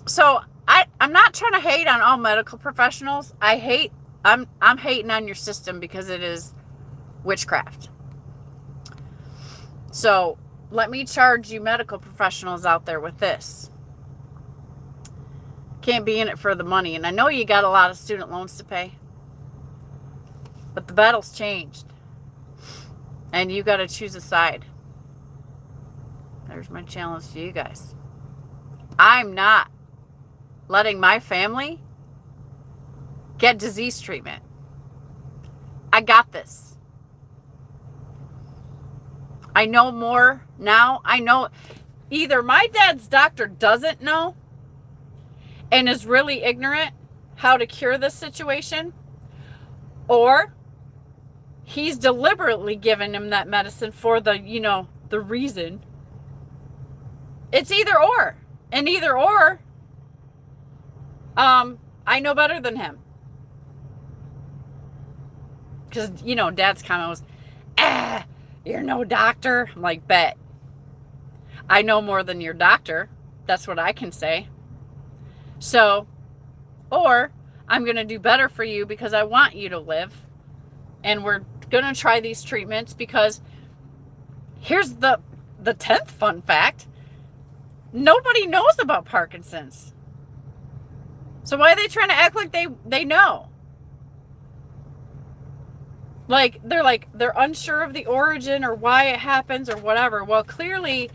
So I'm not trying to hate on all medical professionals. I'm hating on your system because it is witchcraft. So let me charge you medical professionals out there with this. Can't be in it for the money. And I know you got a lot of student loans to pay, but the battle's changed. And you got to choose a side. There's my challenge to you guys. I'm not letting my family get disease treatment. I got this. I know more now. I know either my dad's doctor doesn't know and is really ignorant how to cure this situation, or he's deliberately given him that medicine for the reason. It's either or. And either or, I know better than him. Because, Dad's comment was, you're no doctor. I'm like, bet. I know more than your doctor. That's what I can say. So, or I'm going to do better for you because I want you to live. And we're going to try these treatments because here's the 10th fun fact. Nobody knows about Parkinson's. So why are they trying to act like they know? Like, they're unsure of the origin or why it happens or whatever. Well, clearly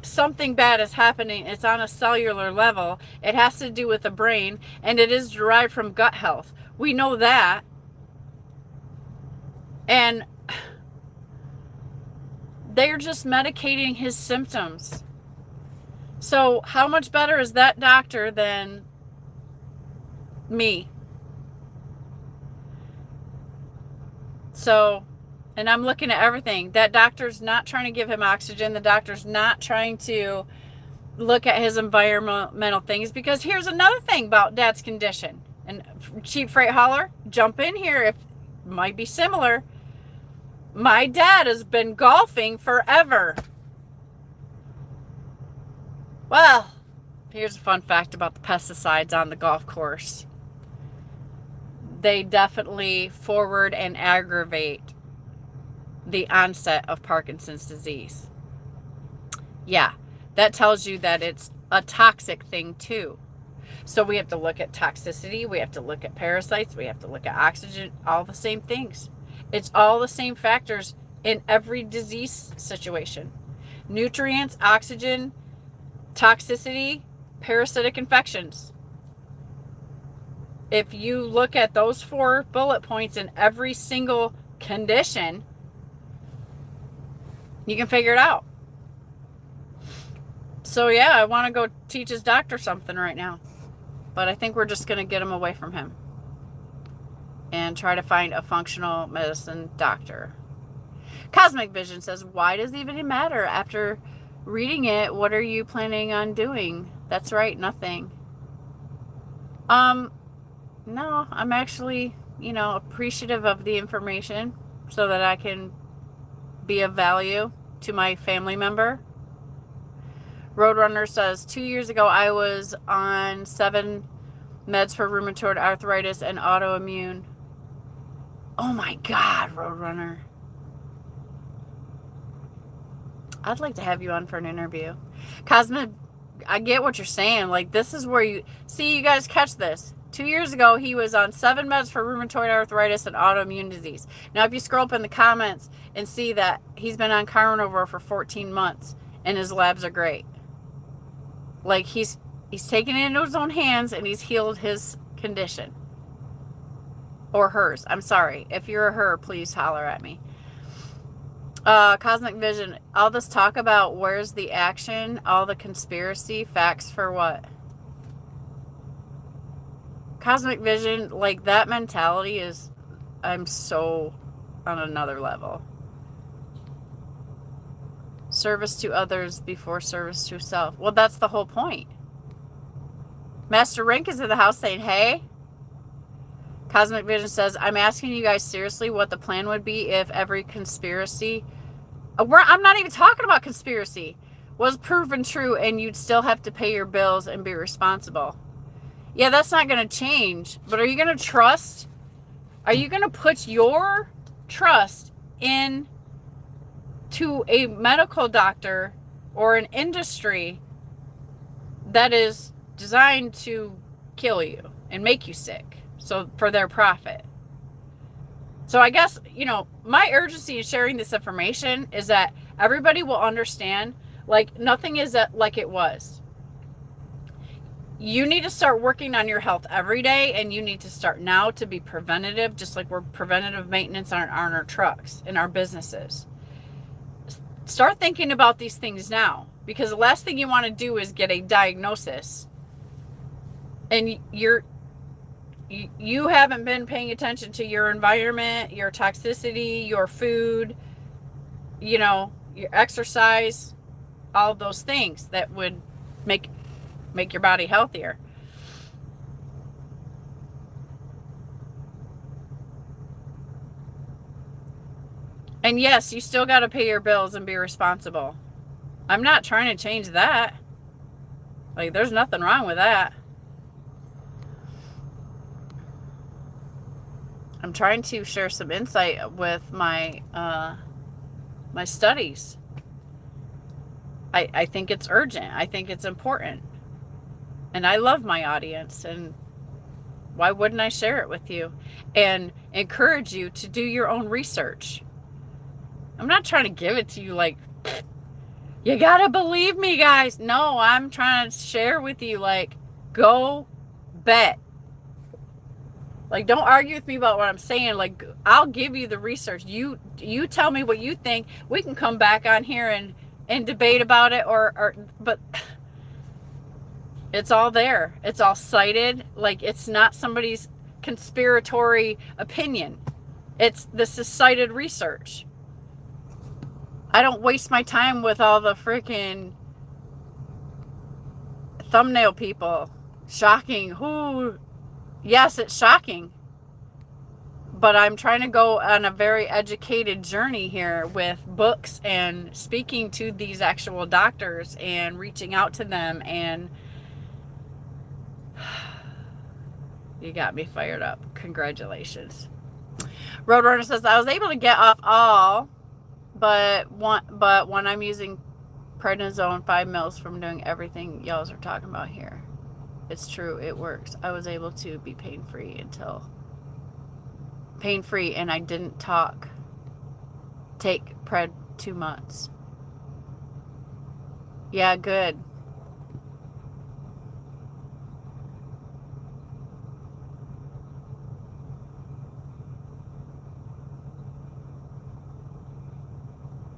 something bad is happening. It's on a cellular level. It has to do with the brain, and it is derived from gut health. We know that. And they're just medicating his symptoms. So how much better is that doctor than me? So, and I'm looking at everything. That doctor's not trying to give him oxygen. The doctor's not trying to look at his environmental things, because here's another thing about Dad's condition. And Cheap Freight Hauler, jump in here if it might be similar. My dad has been golfing forever. Well, here's a fun fact about the pesticides on the golf course. they definitely forward and aggravate the onset of Parkinson's disease. Yeah, that tells you that it's a toxic thing too. So we have to look at toxicity, we have to look at parasites, we have to look at oxygen, all the same things. It's all the same factors in every disease situation. Nutrients, oxygen, toxicity, parasitic infections. If you look at those 4 bullet points in every single condition, you can figure it out. So yeah, I want to go teach his doctor something right now. But I think we're just going to get him away from him and try to find a functional medicine doctor. Cosmic Vision says, why does it even matter? After reading it, what are you planning on doing? That's right, nothing. No, I'm actually, appreciative of the information so that I can be of value to my family member. Roadrunner says, 2 years ago, I was on 7 meds for rheumatoid arthritis and autoimmune. Oh my God, Roadrunner. I'd like to have you on for an interview. Cosmic, I get what you're saying. Like, this is where you guys catch this. 2 years ago, he was on 7 meds for rheumatoid arthritis and autoimmune disease. Now, if you scroll up in the comments and see that he's been on carnivore for 14 months and his labs are great. Like, he's taken it into his own hands and he's healed his condition. Or hers. I'm sorry. If you're a her, please holler at me. Cosmic Vision. All this talk about where's the action, all the conspiracy, facts for what? Cosmic Vision, like, that mentality is, I'm so on another level. Service to others before service to self. Well, that's the whole point. Master Rank is in the house saying, hey. Cosmic Vision says, I'm asking you guys seriously what the plan would be if every conspiracy, I'm not even talking about conspiracy, was proven true and you'd still have to pay your bills and be responsible. Yeah, that's not going to change. But are you going to trust? Are you going to put your trust in to a medical doctor or an industry that is designed to kill you and make you sick, so for their profit? So I guess, my urgency in sharing this information is that everybody will understand, like, nothing is like it was. You need to start working on your health every day, and you need to start now to be preventative, just like we're preventative maintenance on our trucks and our businesses. Start thinking about these things now, because the last thing you want to do is get a diagnosis and you haven't been paying attention to your environment, your toxicity, your food, your exercise, all of those things that would make your body healthier. And yes, you still got to pay your bills and be responsible. I'm not trying to change that. Like, there's nothing wrong with that. I'm trying to share some insight with my my studies. I think it's urgent. I think it's important. And I love my audience, and why wouldn't I share it with you and encourage you to do your own research? I'm not trying to give it to you like, you gotta believe me, guys. No, I'm trying to share with you, like, go bet. Like, don't argue with me about what I'm saying. Like, I'll give you the research. You tell me what you think. We can come back on here and debate about it, but it's all there. It's all cited. Like, it's not somebody's conspiratory opinion. This is cited research. I don't waste my time with all the freaking thumbnail people. Shocking. Who? Yes, it's shocking. But I'm trying to go on a very educated journey here with books and speaking to these actual doctors and reaching out to them and You got me fired up. Congratulations. Roadrunner says, I was able to get off all, but when I'm using prednisone 5 mils from doing everything y'all are talking about here. It's true. It works. I was able to be pain-free and I didn't take pred 2 months. Yeah, good.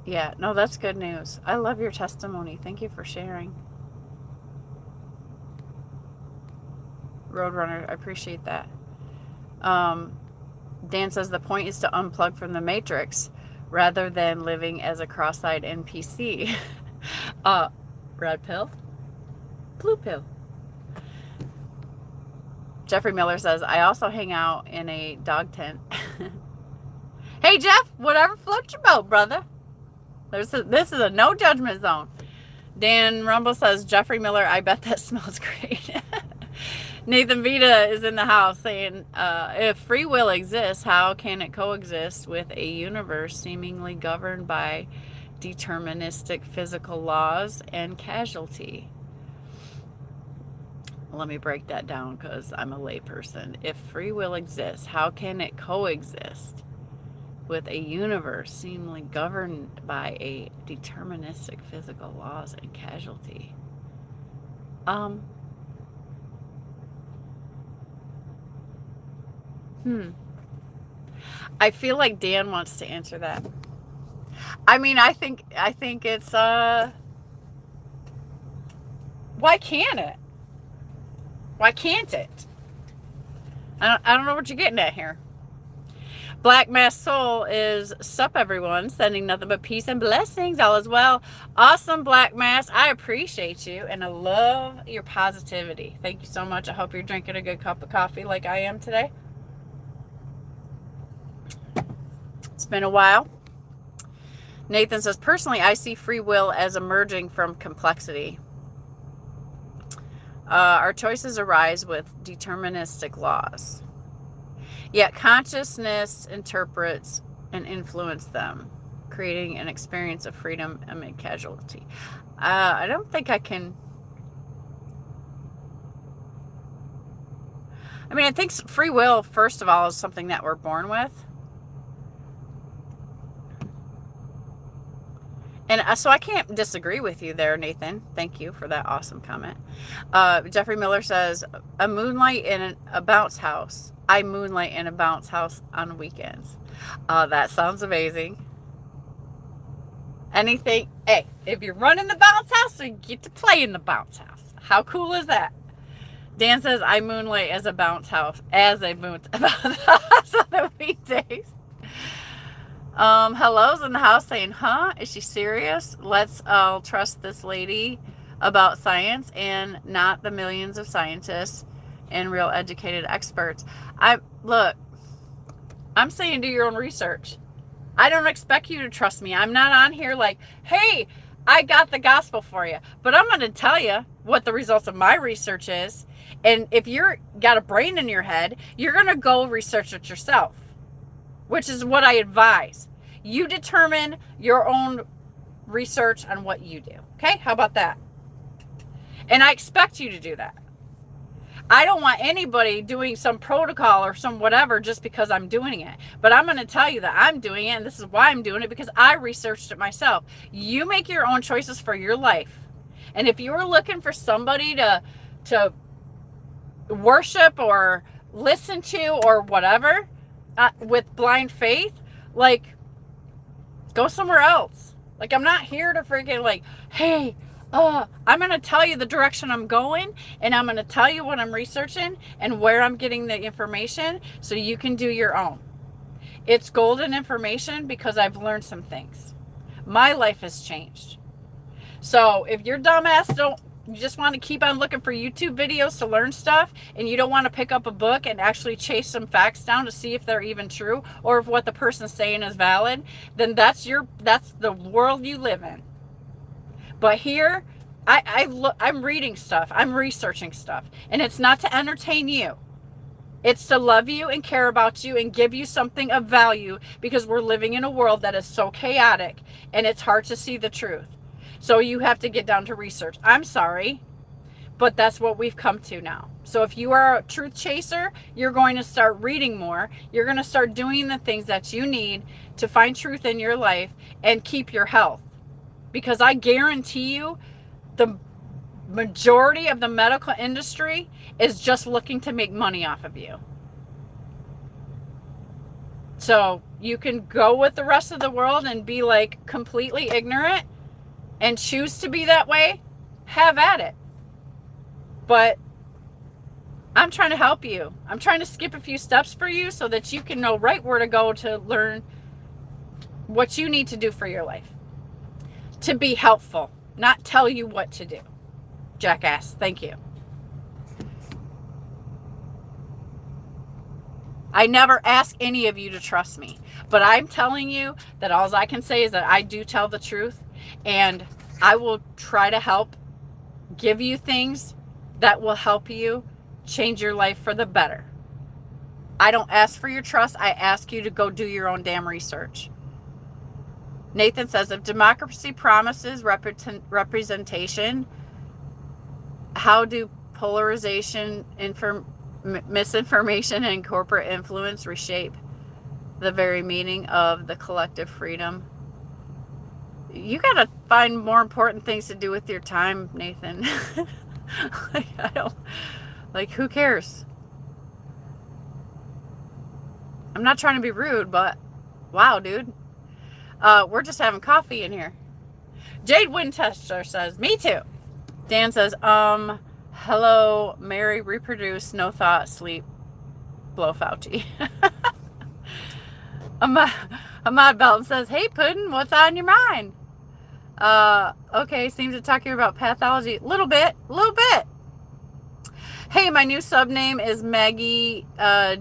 Yeah, no, that's good news. I love your testimony. Thank you for sharing. Roadrunner, I appreciate that. Dan says the point is to unplug from the matrix rather than living as a cross-eyed NPC. Red pill, blue pill. Jeffrey Miller says, I also hang out in a dog tent. Hey, Jeff, whatever floats your boat, brother. This is a no judgment zone. Dan Rumble says, Jeffrey Miller, I bet that smells great. Nathan Vita is in the house saying, if free will exists, how can it coexist with a universe seemingly governed by deterministic physical laws and casualty? Let me break that down because I'm a layperson. If free will exists, how can it coexist with a universe seemingly governed by a deterministic physical laws and casualty? I feel like Dan wants to answer that. I mean, I think it's why can't it? Why can't it? I don't know what you're getting at here. Black Mass Soul is sup everyone, sending nothing but peace and blessings, all as well. Awesome, Black Mass. I appreciate you and I love your positivity. Thank you so much. I hope you're drinking a good cup of coffee like I am today. It's been a while. Nathan says, personally, I see free will as emerging from complexity. Our choices arise with deterministic laws. Yet consciousness interprets and influences them, creating an experience of freedom amid casualty. I don't think I can... I mean, I think free will, first of all, is something that we're born with. And so I can't disagree with you there, Nathan. Thank you for that awesome comment. Jeffrey Miller says, a moonlight in a bounce house. I moonlight in a bounce house on weekends. That sounds amazing. Anything, hey, if you're running the bounce house, you get to play in the bounce house. How cool is that? Dan says, I moonlight as a bounce house, bounce house on the weekdays. Hello's in the house saying, huh? Is she serious? Let's all trust this lady about science and not the millions of scientists and real educated experts. Look, I'm saying do your own research. I don't expect you to trust me. I'm not on here like, hey, I got the gospel for you. But I'm going to tell you what the results of my research is. And if you're got a brain in your head, you're going to go research it yourself, which is what I advise. You determine your own research on what you do. Okay? How about that? And I expect you to do that. I don't want anybody doing some protocol or some whatever just because I'm doing it. But I'm going to tell you that I'm doing it, and this is why I'm doing it, because I researched it myself. You make your own choices for your life. And if you're looking for somebody to worship or listen to or whatever with blind faith, like, go somewhere else. Like, I'm not here to freaking like, hey, I'm going to tell you the direction I'm going, and I'm going to tell you what I'm researching and where I'm getting the information so you can do your own. It's golden information because I've learned some things. My life has changed. So if you're dumbass, you just want to keep on looking for YouTube videos to learn stuff, and you don't want to pick up a book and actually chase some facts down to see if they're even true or if what the person's saying is valid, then that's the world you live in. But here, I'm reading stuff, I'm researching stuff, and it's not to entertain you. It's to love you and care about you and give you something of value, because we're living in a world that is so chaotic and it's hard to see the truth. So you have to get down to research. I'm sorry, but that's what we've come to now. So if you are a truth chaser, you're going to start reading more. You're going to start doing the things that you need to find truth in your life and keep your health. Because I guarantee you, the majority of the medical industry is just looking to make money off of you. So you can go with the rest of the world and be like completely ignorant and choose to be that way. Have at it. But I'm trying to help you. I'm trying to skip a few steps for you so that you can know right where to go to learn what you need to do for your life. To be helpful, not tell you what to do. Jackass, thank you. I never ask any of you to trust me, but I'm telling you that all I can say is that I do tell the truth, and I will try to help give you things that will help you change your life for the better. I don't ask for your trust. I ask you to go do your own damn research. Nathan says, if democracy promises representation, how do polarization, misinformation, and corporate influence reshape the very meaning of the collective freedom? You got to find more important things to do with your time, Nathan. Who cares? I'm not trying to be rude, but wow, dude. We're just having coffee in here. Jade Winchester says, me too. Dan says, hello, Mary, reproduce, no thought, sleep, blow Fauci. Ahmad Belton says, hey, Puddin', what's on your mind? Okay, seems to talk here about pathology. Little bit. Hey, my new sub name is Maggie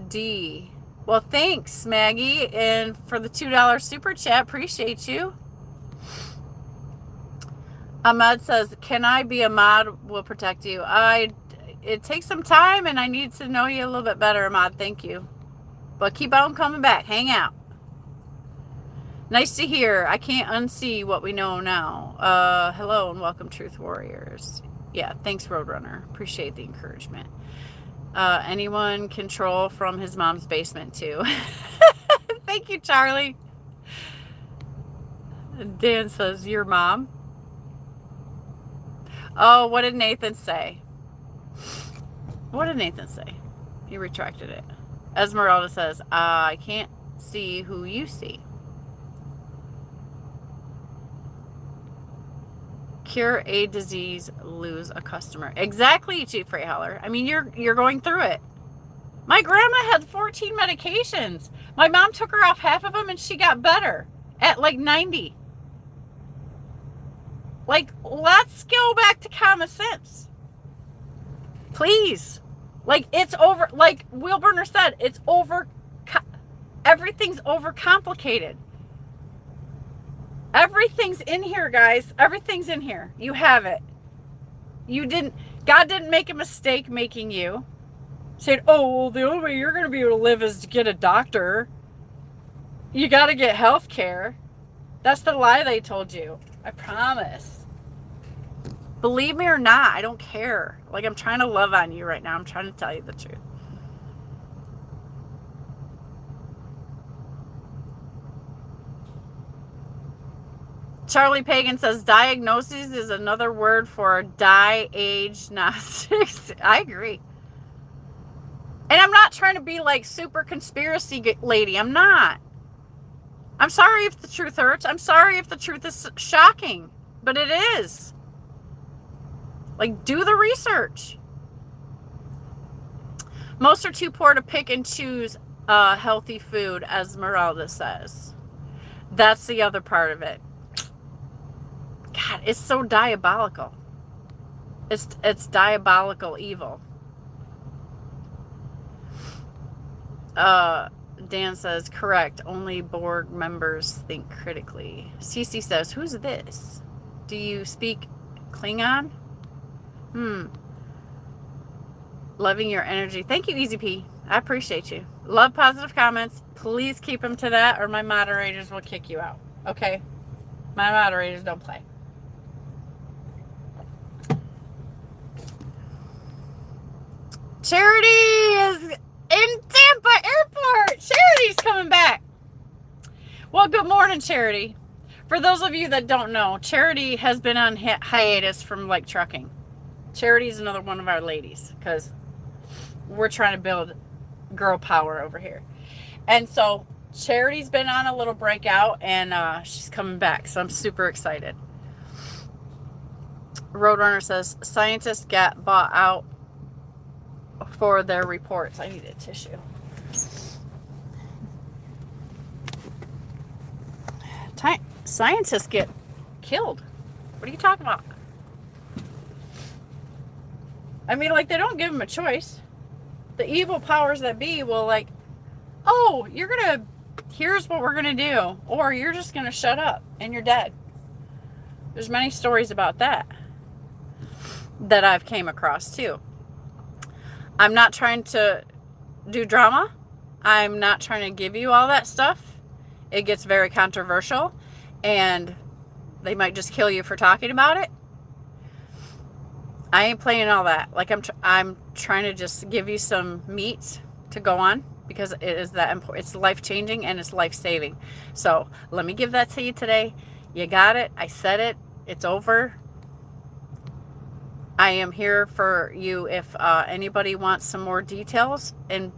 D. Well, thanks, Maggie, and for the $2 super chat. Appreciate you. Ahmad says, can I be a mod? Will protect you. It takes some time, and I need to know you a little bit better, Ahmad. Thank you. But keep on coming back. Hang out. Nice to hear. I can't unsee what we know now. Hello and welcome, Truth Warriors. Yeah, thanks, Roadrunner. Appreciate the encouragement. Anyone control from his mom's basement too. Thank you, Charlie. Dan says, your mom? Oh, what did Nathan say? What did Nathan say? He retracted it. Esmeralda says, I can't see who you see. Cure a disease, lose a customer. Exactly, Chief Freyhaller. I mean, you're going through it. My grandma had 14 medications. My mom took her off half of them and she got better at like 90. Like, let's go back to common sense. Please. Like, it's over. Like Will Burner said, it's over. Everything's overcomplicated. Everything's in here, guys. Everything's in here. You have it. God didn't make a mistake making you. Said, oh, well, the only way you're going to be able to live is to get a doctor. You got to get health care. That's the lie they told you. I promise. Believe me or not, I don't care. Like, I'm trying to love on you right now. I'm trying to tell you the truth. Charlie Pagan says, diagnosis is another word for diagnostics. I agree. And I'm not trying to be like super conspiracy lady. I'm not. I'm sorry if the truth hurts. I'm sorry if the truth is shocking. But it is. Like, do the research. Most are too poor to pick and choose healthy food, Esmeralda says. That's the other part of it. God, it's so diabolical. It's diabolical evil. Dan says, correct. Only board members think critically. Cece says, who's this? Do you speak Klingon? Loving your energy. Thank you, Easy P. I appreciate you. Love positive comments. Please keep them to that or my moderators will kick you out. Okay? My moderators don't play. Charity is in Tampa Airport. Charity's coming back. Well, good morning, Charity. For those of you that don't know, Charity has been on hiatus from like trucking. Charity is another one of our ladies because we're trying to build girl power over here. And so Charity's been on a little breakout and she's coming back. So I'm super excited. Roadrunner says scientists get bought out for their reports. I need a tissue. Scientists get killed. What are you talking about? I mean, like, they don't give them a choice. The evil powers that be will, like, oh, here's what we're gonna do, or you're just gonna shut up and you're dead. There's many stories about that I've came across too. I'm not trying to do drama. I'm not trying to give you all that stuff. It gets very controversial and they might just kill you for talking about it. I ain't playing all that. Like, I'm trying to just give you some meat to go on because it is that important. It's life-changing and it's life-saving. So let me give that to you today. You got it. I said it. It's over. I am here for you if anybody wants some more details and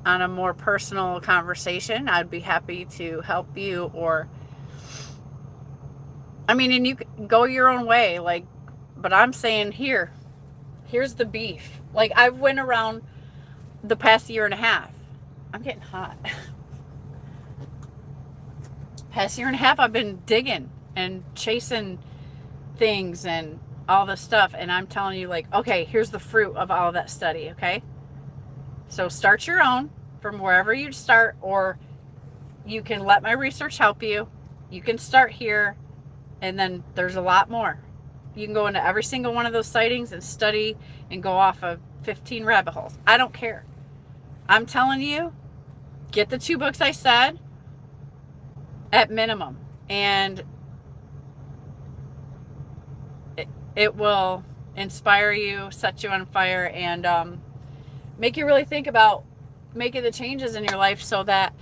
on a more personal conversation. I'd be happy to help you, or I mean, and you can go your own way, like, but I'm saying here's the beef. Like, I've went around the past year and a half. I'm getting hot. Past year and a half, I've been digging and chasing things and all this stuff. And I'm telling you, like, okay, here's the fruit of all of that study, okay? So start your own from wherever you start, or you can let my research help you. You can start here, and then there's a lot more. You can go into every single one of those sightings and study and go off of 15 rabbit holes. I don't care. I'm telling you, get the 2 books I said at minimum, and it will inspire you, set you on fire, and make you really think about making the changes in your life so that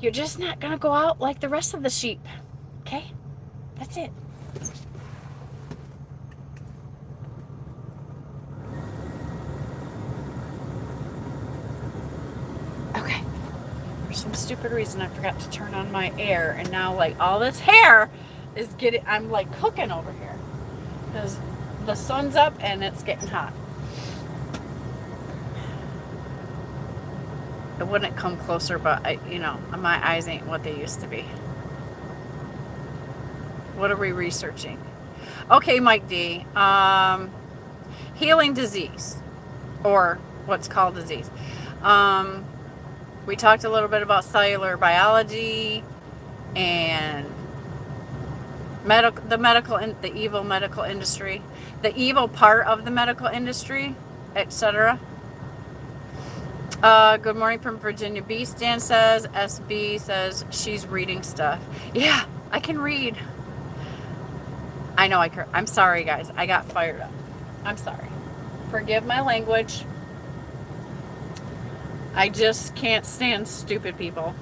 you're just not going to go out like the rest of the sheep. Okay? That's it. Okay. For some stupid reason, I forgot to turn on my air, and now, like, all this hair is I'm like cooking over here because the sun's up and it's getting hot. It wouldn't come closer, but my eyes ain't what they used to be. What are we researching? Okay, Mike D. Healing disease, or what's called disease. We talked a little bit about cellular biology and the evil medical industry, the evil part of the medical industry, etc. Good morning from Virginia Beach. Dan says, SB says she's reading stuff. Yeah, I can read. I know I'm sorry, guys. I got fired up. I'm sorry. Forgive my language. I just can't stand stupid people.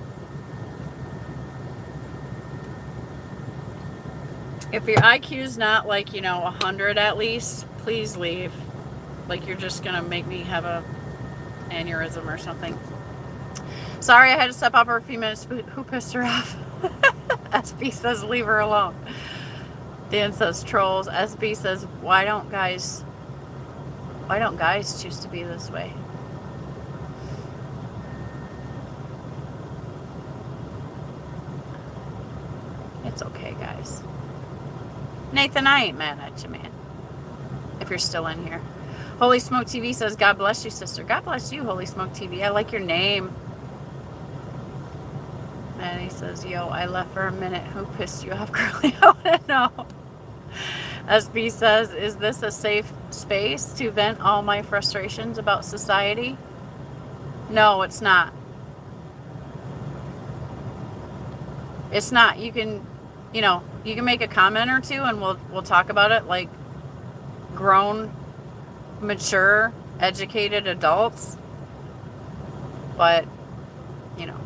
If your IQ's not like, 100 at least, please leave. Like, you're just going to make me have a aneurysm or something. Sorry, I had to step off for a few minutes. Who pissed her off? SB says leave her alone. Dan says trolls. SB says why don't guys choose to be this way? It's okay, guys. Nathan, I ain't mad at you, man. If you're still in here. Holy Smoke TV says, God bless you, sister. God bless you, Holy Smoke TV. I like your name. And he says, yo, I left for a minute. Who pissed you off, girlie? I want to know. SB says, is this a safe space to vent all my frustrations about society? No, it's not. It's not. You can, you know, you can make a comment or two and we'll talk about it like grown, mature, educated adults. But, you know,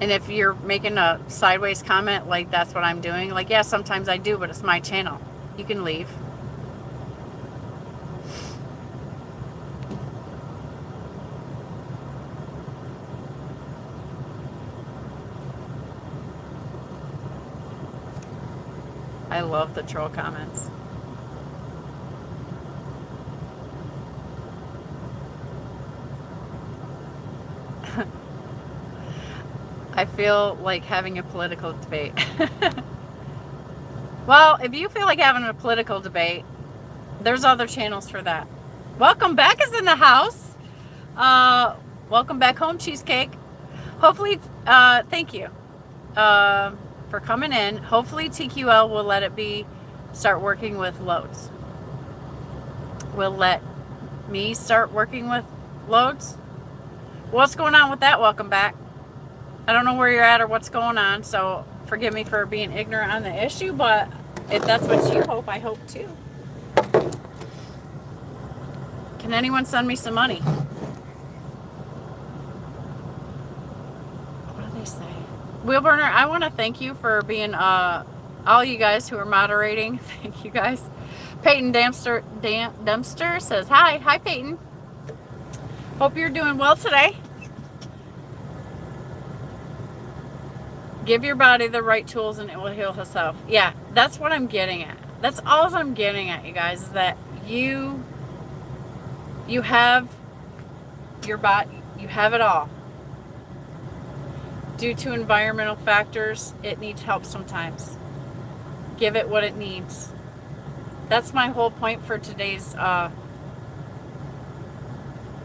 and if you're making a sideways comment like that's what I'm doing, like, yeah, sometimes I do, but it's my channel. You can leave. I love the troll comments. I feel like having a political debate. Well, if you feel like having a political debate, there's other channels for that. Welcome back is in the house. Welcome back home, Cheesecake. Hopefully, thank you for coming in. Hopefully TQL will let it be, start working with loads. Will let me start working with loads. What's going on with that? Welcome back. I don't know where you're at or what's going on, so forgive me for being ignorant on the issue, but if that's what you hope, I hope too. Can anyone send me some money? What do they say? Wheelburner, I want to thank you for being, all you guys who are moderating. Thank you guys. Peyton Dempster says, hi. Hi, Peyton. Hope you're doing well today. Give your body the right tools and it will heal itself. Yeah, that's what I'm getting at. That's all I'm getting at, you guys, is that you have your body, you have it all. Due to environmental factors, it needs help sometimes. Give it what it needs. That's my whole point for today's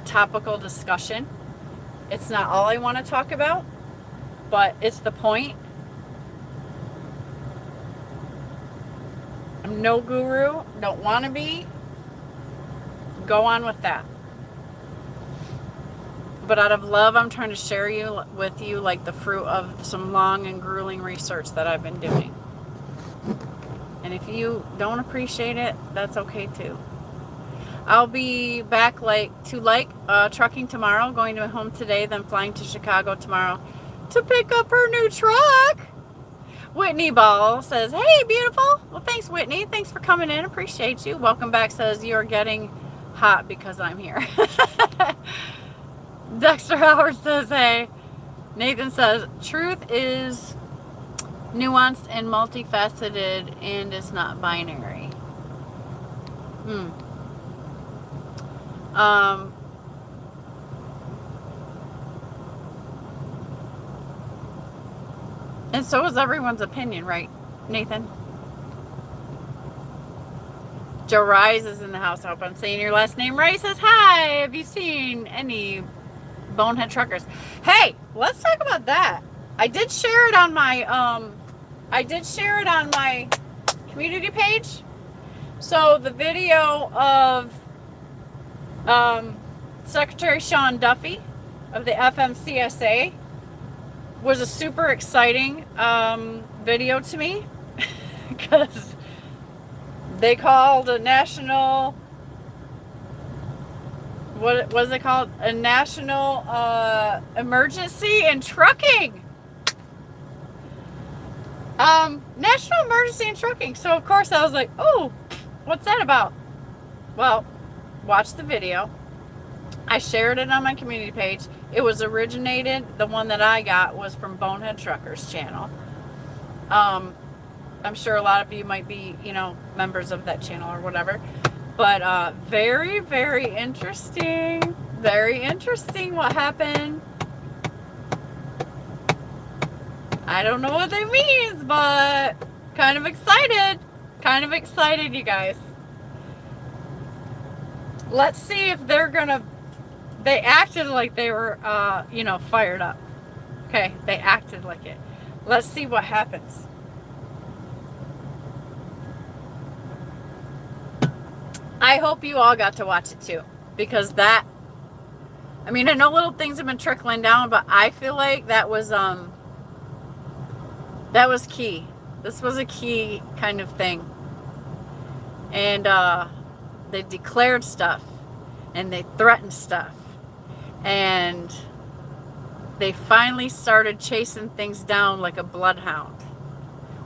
topical discussion. It's not all I want to talk about, but it's the point. I'm no guru, don't want to be. Go on with that. But out of love, I'm trying to share with you like the fruit of some long and grueling research that I've been doing. And if you don't appreciate it, that's okay too. I'll be back trucking tomorrow, going to home today, then flying to Chicago tomorrow to pick up her new truck. Whitney Ball says, hey, beautiful. Well, thanks, Whitney. Thanks for coming in. Appreciate you. Welcome back says, you're getting hot because I'm here. Dexter Howard says, hey. Nathan says, truth is nuanced and multifaceted and is not binary. And so is everyone's opinion, right, Nathan? Joe Rise is in the house. I hope I'm saying your last name right. He says, hi, have you seen any bonehead truckers? Hey, let's talk about that. I did share it on my community page. So the video of Secretary Sean Duffy of the FMCSA was a super exciting video to me because they called a national, what was it called? A national emergency in trucking. National emergency in trucking. So of course I was like, oh, what's that about? Well, watch the video. I shared it on my community page. It was originated, the one that I got was from Bonehead Truckers channel. I'm sure a lot of you might be, members of that channel or whatever. But very, very interesting. Very interesting what happened. I don't know what that means, but kind of excited. Kind of excited, you guys. Let's see if they're gonna, they acted like they were, fired up. Okay, they acted like it. Let's see what happens. I hope you all got to watch it too, because that I mean, I know little things have been trickling down, but I feel like that was key. This was a key kind of thing. And they declared stuff, and they threatened stuff, and they finally started chasing things down like a bloodhound,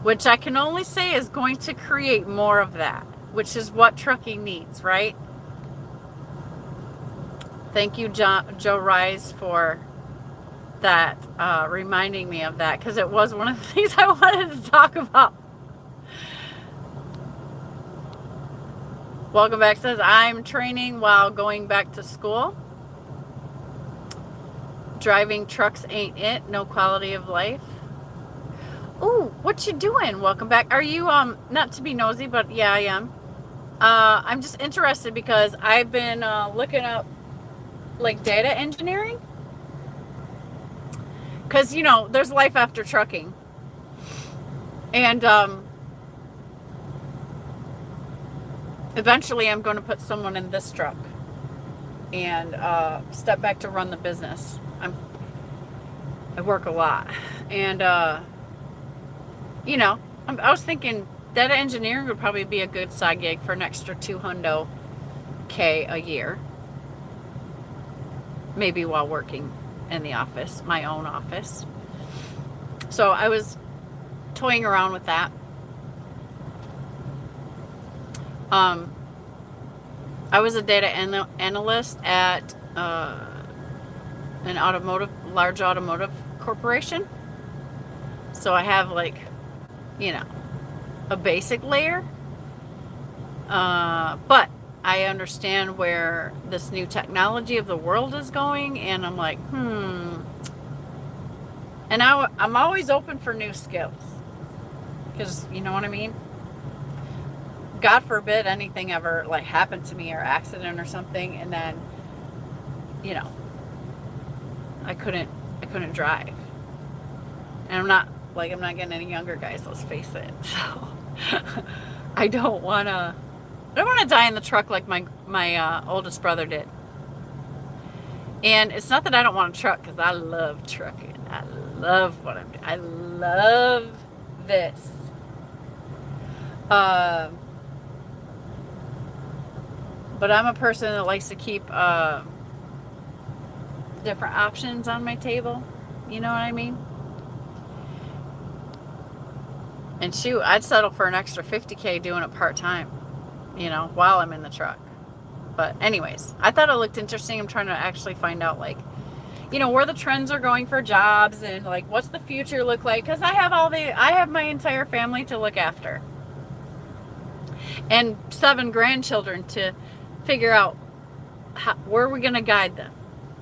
which I can only say is going to create more of that, which is what trucking needs, right? Thank you, Joe Rise, for that, reminding me of that, because it was one of the things I wanted to talk about. Welcome back says, I'm training while going back to school. Driving trucks ain't it. No quality of life. Ooh, what you doing? Welcome back. Are you, not to be nosy, but yeah, I am. I'm just interested because I've been looking up like data engineering. Because, you know, there's life after trucking. And eventually I'm going to put someone in this truck and step back to run the business. I work a lot. And, you know, I was thinking data engineering would probably be a good side gig for an extra $200K a year. Maybe while working in the office, my own office. So I was toying around with that. I was a data analyst at an large automotive corporation. So I have, like, you know, a basic layer. But I understand where this new technology of the world is going, and I'm like, And I'm always open for new skills, because, you know what I mean? God forbid anything ever, like, happened to me, or accident or something, and then, you know, I couldn't drive. And I'm not getting any younger, guys, let's face it. So I don't want to die in the truck like my oldest brother did. And it's not that I don't want a truck, because I love trucking. I love what I'm doing. I love this. But I'm a person that likes to keep different options on my table. You know what I mean? And shoot, I'd settle for an extra $50K doing it part-time, you know, while I'm in the truck. But anyways, I thought it looked interesting. I'm trying to actually find out, like, you know, where the trends are going for jobs, and, like, what's the future look like, because I have my entire family to look after, and 7 grandchildren to figure out where we're going to guide them.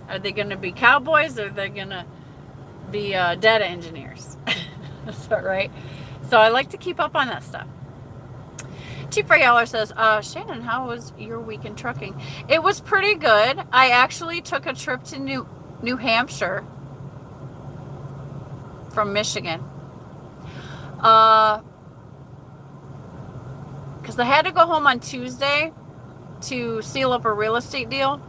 Are they going to be cowboys, or are they going to be data engineers? So, right? So I like to keep up on that stuff. Cheap Freight Hauler says, Shannon, how was your week in trucking? It was pretty good. I actually took a trip to New Hampshire from Michigan. Because I had to go home on Tuesday to seal up a real estate deal.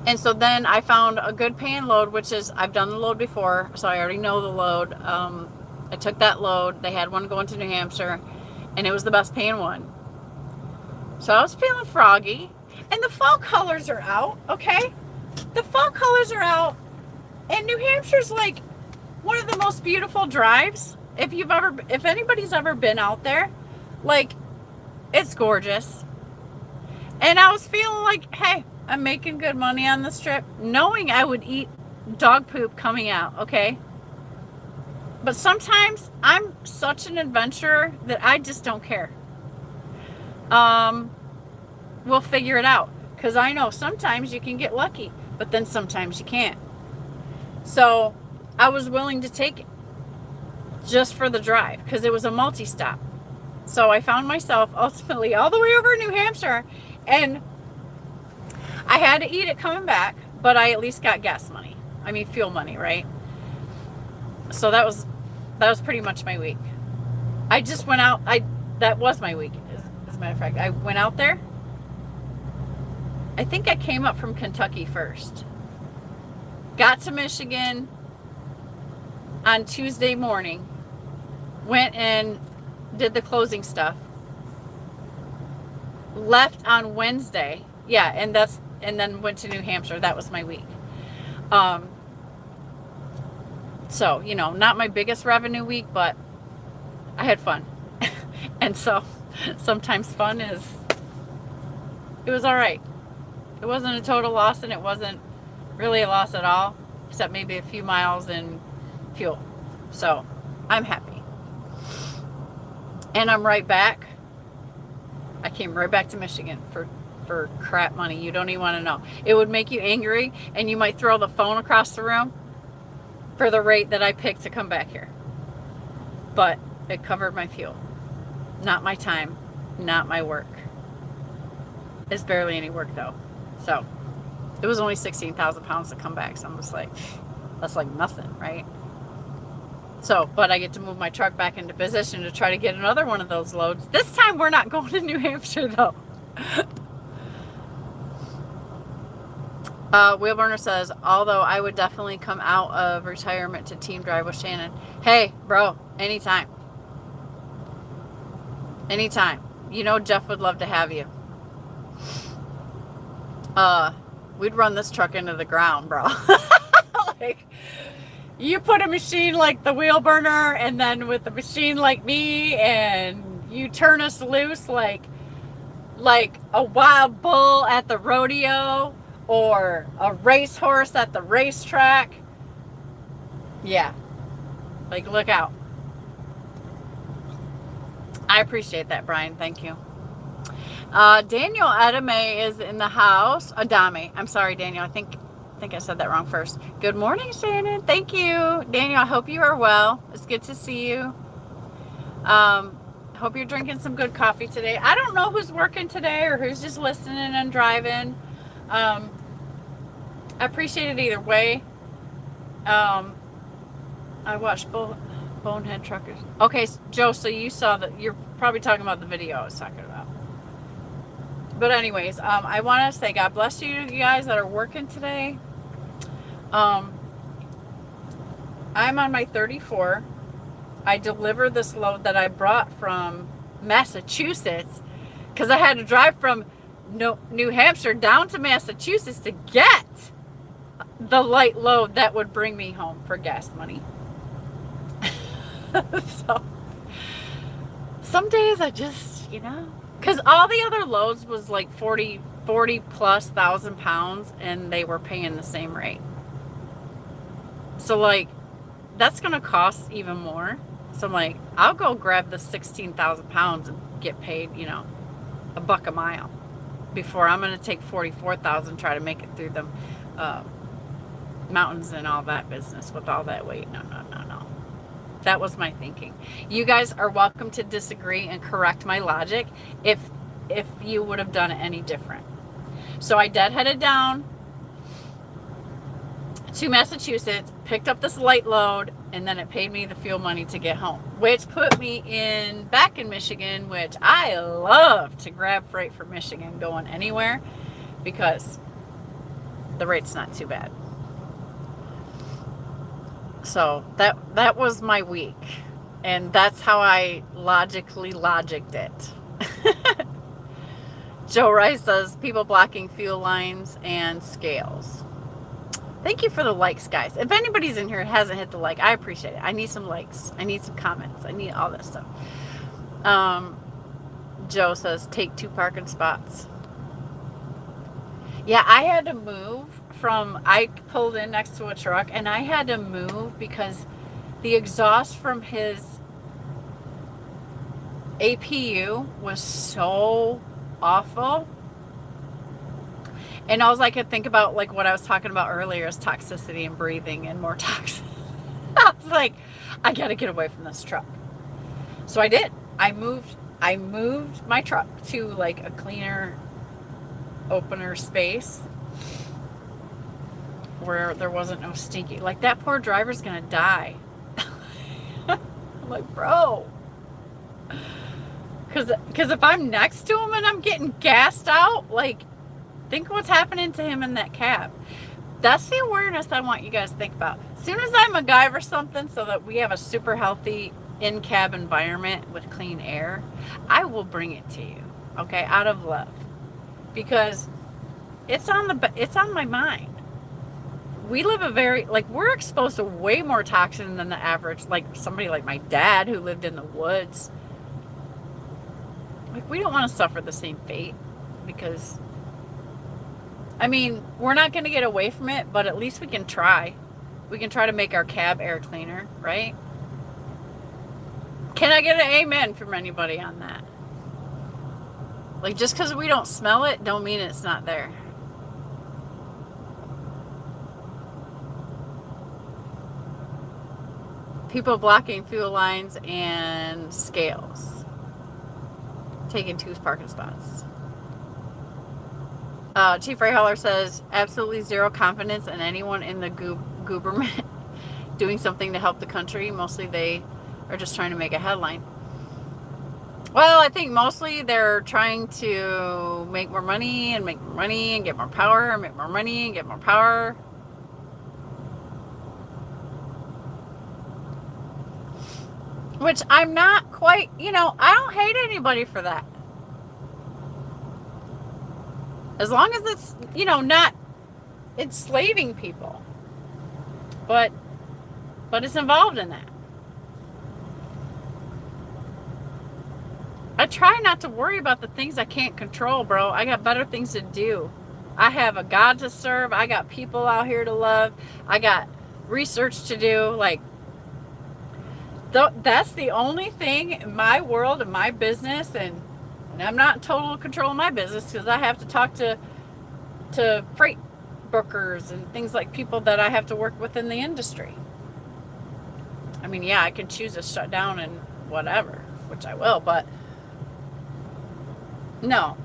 And so then I found a good paying load, which is, I've done the load before, so I already know the load. I took that load. They had one going to New Hampshire, and it was the best paying one. So I was feeling froggy. And the fall colors are out, okay? The fall colors are out. And New Hampshire's like one of the most beautiful drives. If anybody's ever been out there, like, it's gorgeous. And I was feeling like, hey, I'm making good money on this trip, knowing I would eat dog poop coming out, okay? But sometimes I'm such an adventurer that I just don't care. We'll figure it out, because I know sometimes you can get lucky, but then sometimes you can't. So I was willing to take it just for the drive, because it was a multi-stop. So I found myself ultimately all the way over in New Hampshire, and I had to eat it coming back, but I at least got gas money. I mean, fuel money, right? So that was pretty much my week. I just went out. That was my week, as a matter of fact. I went out there, I think I came up from Kentucky first. Got to Michigan on Tuesday morning. Went and did the closing stuff. Left on Wednesday. Yeah, and then went to New Hampshire. That was my week. So, you know, not my biggest revenue week, but I had fun. And so sometimes fun it was all right. It wasn't a total loss, and it wasn't really a loss at all, except maybe a few miles in fuel. So I'm happy. And I'm right back. I came right back to Michigan for crap money. You don't even want to know. It would make you angry, and you might throw the phone across the room for the rate that I picked to come back here. But it covered my fuel. Not my time, not my work. It's barely any work though. So it was only 16,000 pounds to come back. So I'm just like, that's like nothing, right? So, but I get to move my truck back into position to try to get another one of those loads. This time we're not going to New Hampshire though. Wheel Burner says, although I would definitely come out of retirement to team drive with Shannon. Hey, bro, anytime. Anytime. You know Jeff would love to have you. We'd run this truck into the ground, bro. Like, you put a machine like the Wheel Burner, and then with a machine like me, and you turn us loose like a wild bull at the rodeo or a racehorse at the racetrack. Yeah. Like, look out. I appreciate that, Brian. Thank you. Daniel Adame is in the house. Adame. I'm sorry, Daniel. I think I said that wrong first. Good morning, Shannon. Thank you. Daniel, I hope you are well. It's good to see you. Hope you're drinking some good coffee today. I don't know who's working today or who's just listening and driving. I appreciate it either way. I watched Bonehead Truckers. Okay, Joe, so you saw that. You're probably talking about the video I was talking about. But anyways, I want to say God bless you guys that are working today. I'm on my 34. I delivered this load that I brought from Massachusetts because I had to drive from New Hampshire down to Massachusetts to get the light load that would bring me home for gas money. So some days I just, because all the other loads was like 40 plus thousand pounds, and they were paying the same rate. So like, that's going to cost even more. So I'm like, I'll go grab the 16,000 pounds and get paid, $1 a mile before I'm going to take 44,000, try to make it through the mountains and all that business with all that weight. No. That was my thinking. You guys are welcome to disagree and correct my logic if you would have done it any different. So I deadheaded down to Massachusetts, picked up this light load, and then it paid me the fuel money to get home, which put me back in Michigan, which I love to grab freight from Michigan going anywhere because the rate's not too bad. So that was my week, and that's how I logically logicked it. Joe Rice says, people blocking fuel lines and scales. Thank you for the likes, guys. If anybody's in here and hasn't hit the like, I appreciate it. I need some likes. I need some comments. I need all that stuff. Joe says, take 2 parking spots. Yeah, I had to move I pulled in next to a truck, and I had to move because the exhaust from his APU was so awful. And all I could think about, like what I was talking about earlier, is toxicity and breathing and more toxic. I was like, I got to get away from this truck. So I did. I moved my truck to like a cleaner, opener space where there wasn't no stinky. Like, that poor driver's gonna die. I'm like, bro. Because if I'm next to him and I'm getting gassed out, like, Think what's happening to him in that cab. That's the awareness I want you guys to think about. As soon as I MacGyver something so that we have a super healthy in-cab environment with clean air, I will bring it to you, okay, out of love, because it's on my mind. We live a very, like, we're exposed to way more toxin than the average, like somebody like my dad who lived in the woods. Like, we don't want to suffer the same fate, because, I mean, we're not going to get away from it, but at least we can try. We can try to make our cab air cleaner, right? Can I get an amen from anybody on that? Like, just because we don't smell it, don't mean it's not there. People blocking fuel lines and scales. Taking 2 parking spots. Chief Ray Holler says, absolutely zero confidence in anyone in the government doing something to help the country. Mostly they are just trying to make a headline. Well, I think mostly they're trying to make more money and make more money and get more power and make more money and get more power. Which I'm not quite, I don't hate anybody for that. As long as it's, not enslaving people. But it's involved in that. I try not to worry about the things I can't control, bro. I got better things to do. I have a God to serve. I got people out here to love. I got research to do. Like, that's the only thing in my world and my business, and I'm not in total control of my business because I have to talk to freight brokers and things like people that I have to work with in the industry. I mean, yeah, I can choose to shut down and whatever, which I will, but no,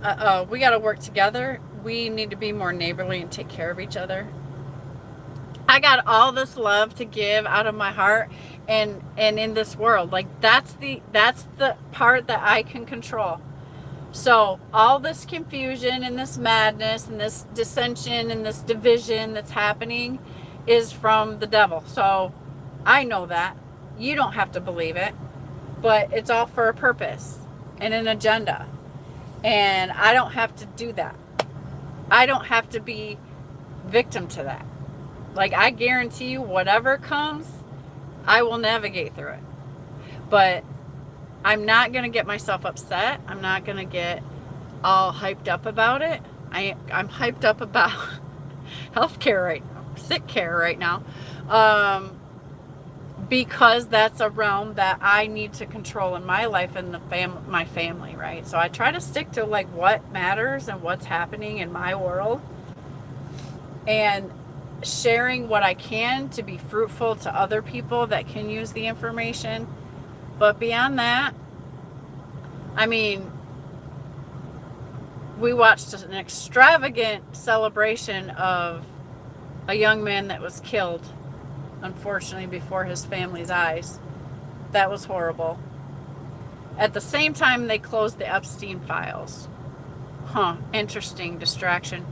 we got to work together. We need to be more neighborly and take care of each other. I got all this love to give out of my heart and in this world. Like, that's the part that I can control. So all this confusion and this madness and this dissension and this division that's happening is from the devil. So I know that. You don't have to believe it, but it's all for a purpose and an agenda. And I don't have to do that. I don't have to be victim to that. Like, I guarantee you, whatever comes, I will navigate through it. But I'm not going to get myself upset. I'm not going to get all hyped up about it. I'm hyped up about healthcare right now, sick care right now, because that's a realm that I need to control in my life and my family, right? So I try to stick to, like, what matters and what's happening in my world, and sharing what I can to be fruitful to other people that can use the information. But beyond that, I mean, we watched an extravagant celebration of a young man that was killed, unfortunately, before his family's eyes. That was horrible. At the same time, they closed the Epstein files. Interesting distraction.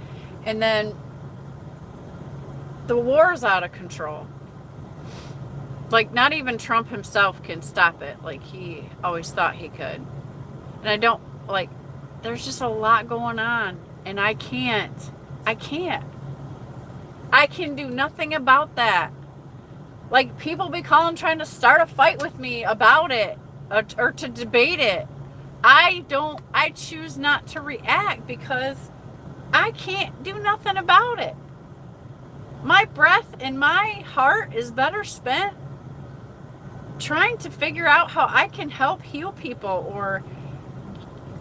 And then the war's out of control. Like, not even Trump himself can stop it like he always thought he could. And I don't, like, there's just a lot going on, and I can't. I can do nothing about that. Like, people be calling trying to start a fight with me about it, or to debate it. I choose not to react because I can't do nothing about it. My breath and my heart is better spent trying to figure out how I can help heal people, or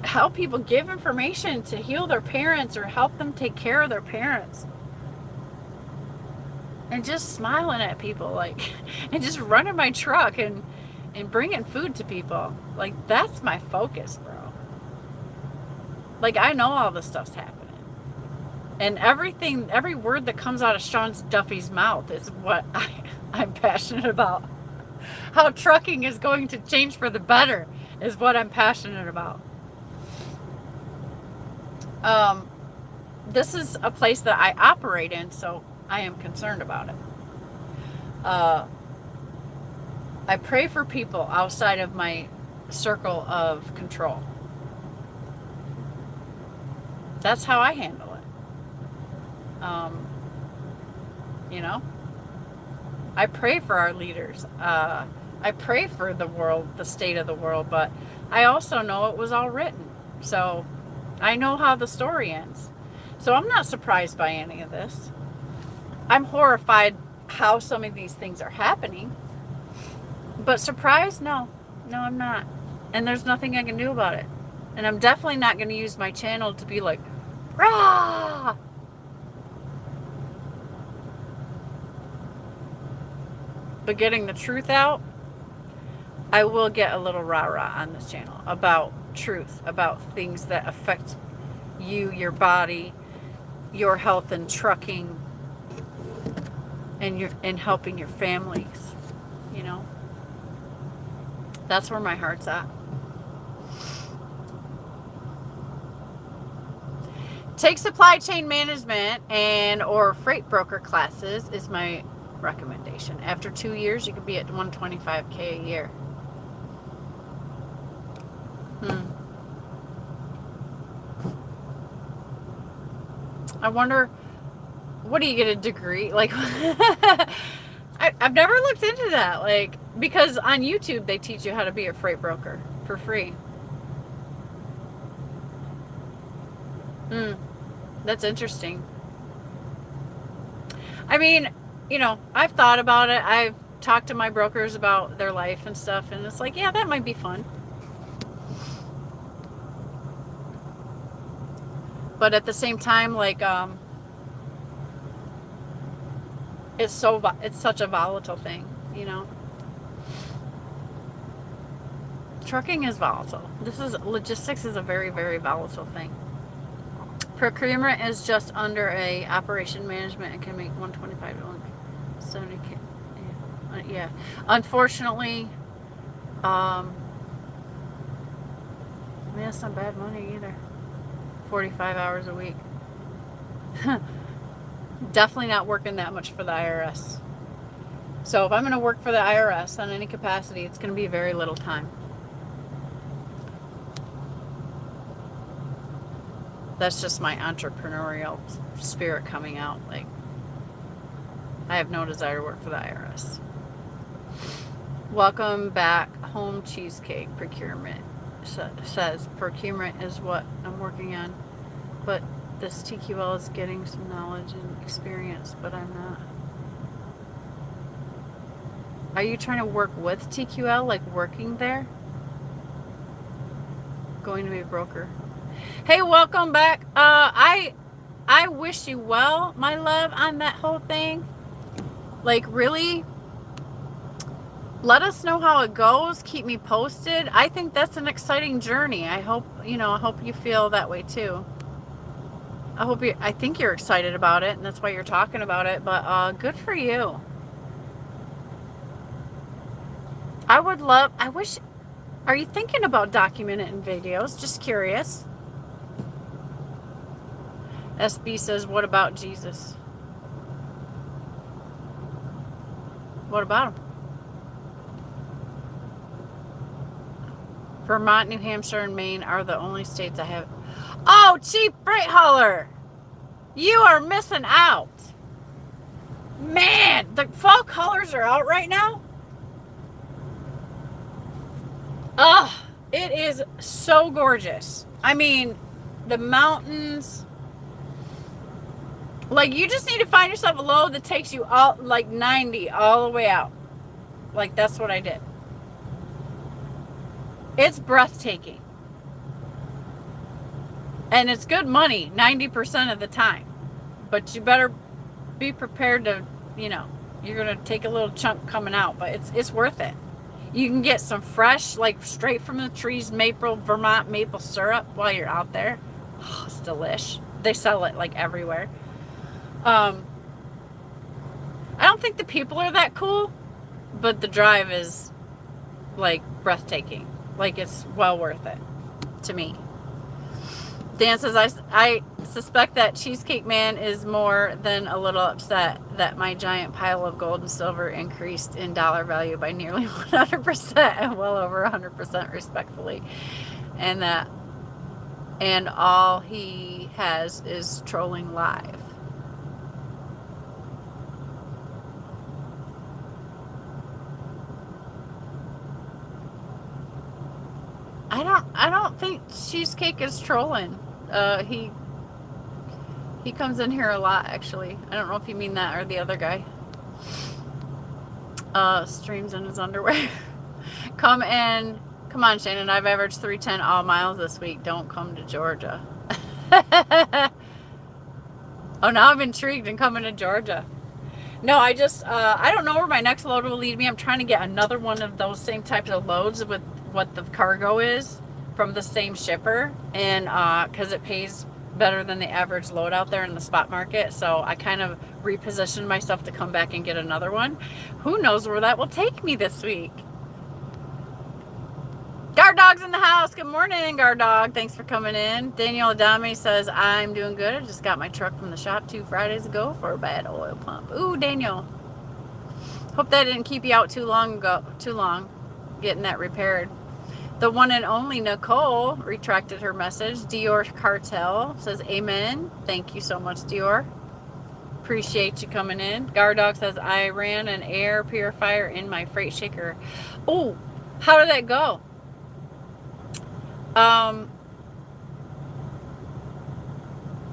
help people give information to heal their parents, or help them take care of their parents. And just smiling at people, like, and just running my truck and bringing food to people. Like, that's my focus, bro. Like, I know all this stuff's happening. And every word that comes out of Sean Duffy's mouth is what I'm passionate about. How trucking is going to change for the better is what I'm passionate about. this is a place that I operate in, so I am concerned about it. I pray for people outside of my circle of control. That's how I handle it. You know, I pray for our leaders. I pray for the world, the state of the world, but I also know it was all written. So I know how the story ends. So I'm not surprised by any of this. I'm horrified how some of these things are happening. But surprised? No. No, I'm not. And there's nothing I can do about it. And I'm definitely not going to use my channel to be like, rah! But getting the truth out, I will get a little rah-rah on this channel about truth, about things that affect you, your body, your health and trucking, and helping your families, you know. That's where my heart's at. Take supply chain management and or freight broker classes is my recommendation. After 2 years, you could be at $125K a year. I wonder, what do you get a degree? Like, I've never looked into that. Like, because on YouTube, they teach you how to be a freight broker for free. That's interesting. I mean, you know, I've thought about it. I've talked to my brokers about their life and stuff, and it's like, yeah, that might be fun. But at the same time, like, it's such a volatile thing, you know. Trucking is volatile. Logistics is a very, very volatile thing. Procurement is just under a operation management and can make 125 to 170K. Yeah. Unfortunately, I mean, that's not bad money either. 45 hours a week. Definitely not working that much for the IRS. So if I'm going to work for the IRS on any capacity, it's going to be very little time. That's just my entrepreneurial spirit coming out. Like, I have no desire to work for the IRS. Welcome back home cheesecake procurement. Says procurement is what I'm working on, but this TQL is getting some knowledge and experience, but I'm not. Are you trying to work with TQL, like working there? Going to be a broker. Hey, welcome back. I wish you well, my love, on that whole thing. Like, really, let us know how it goes. Keep me posted. I think that's an exciting journey. I hope you feel that way too. I think you're excited about it, and that's why you're talking about it, but good for you. Are you thinking about documenting videos? Just curious. SB says, what about Jesus? What about him? Vermont, New Hampshire, and Maine are the only states I have. Oh, cheap freight hauler! You are missing out. Man, the fall colors are out right now. Ugh, it is so gorgeous. I mean, the mountains. Like, you just need to find yourself a load that takes you all, like 90 all the way out. Like, that's what I did. It's breathtaking. And it's good money 90% of the time. But you better be prepared to, you know, you're going to take a little chunk coming out. But it's worth it. You can get some fresh, like straight from the trees, Vermont maple syrup while you're out there. Oh, it's delish. They sell it like everywhere. I don't think the people are that cool, but the drive is like breathtaking. Like, it's well worth it to me. Dan says, I suspect that Cheesecake Man is more than a little upset that my giant pile of gold and silver increased in dollar value by nearly 100% and well over 100% respectfully. And all he has is trolling live. I don't think Cheesecake is trolling. He comes in here a lot, actually. I don't know if you mean that or the other guy. Streams in his underwear. Come on, Shannon. I've averaged 310 all miles this week. Don't come to Georgia. Oh, now I'm intrigued and coming to Georgia. No, I don't know where my next load will lead me. I'm trying to get another one of those same types of loads with what the cargo is from the same shipper, and because it pays better than the average load out there in the spot market. So I kind of repositioned myself to come back and get another one. Who knows where that will take me this week? Guard Dog's in the house. Good morning, Guard Dog. Thanks for coming in. Daniel Adame says, I'm doing good. I just got my truck from the shop 2 Fridays ago for a bad oil pump. Ooh, Daniel. Hope that didn't keep you out too long getting that repaired. The one and only Nicole retracted her message. Dior Cartel says, amen. Thank you so much, Dior. Appreciate you coming in. Guard Dog says, I ran an air purifier in my freight shaker. Oh, how did that go?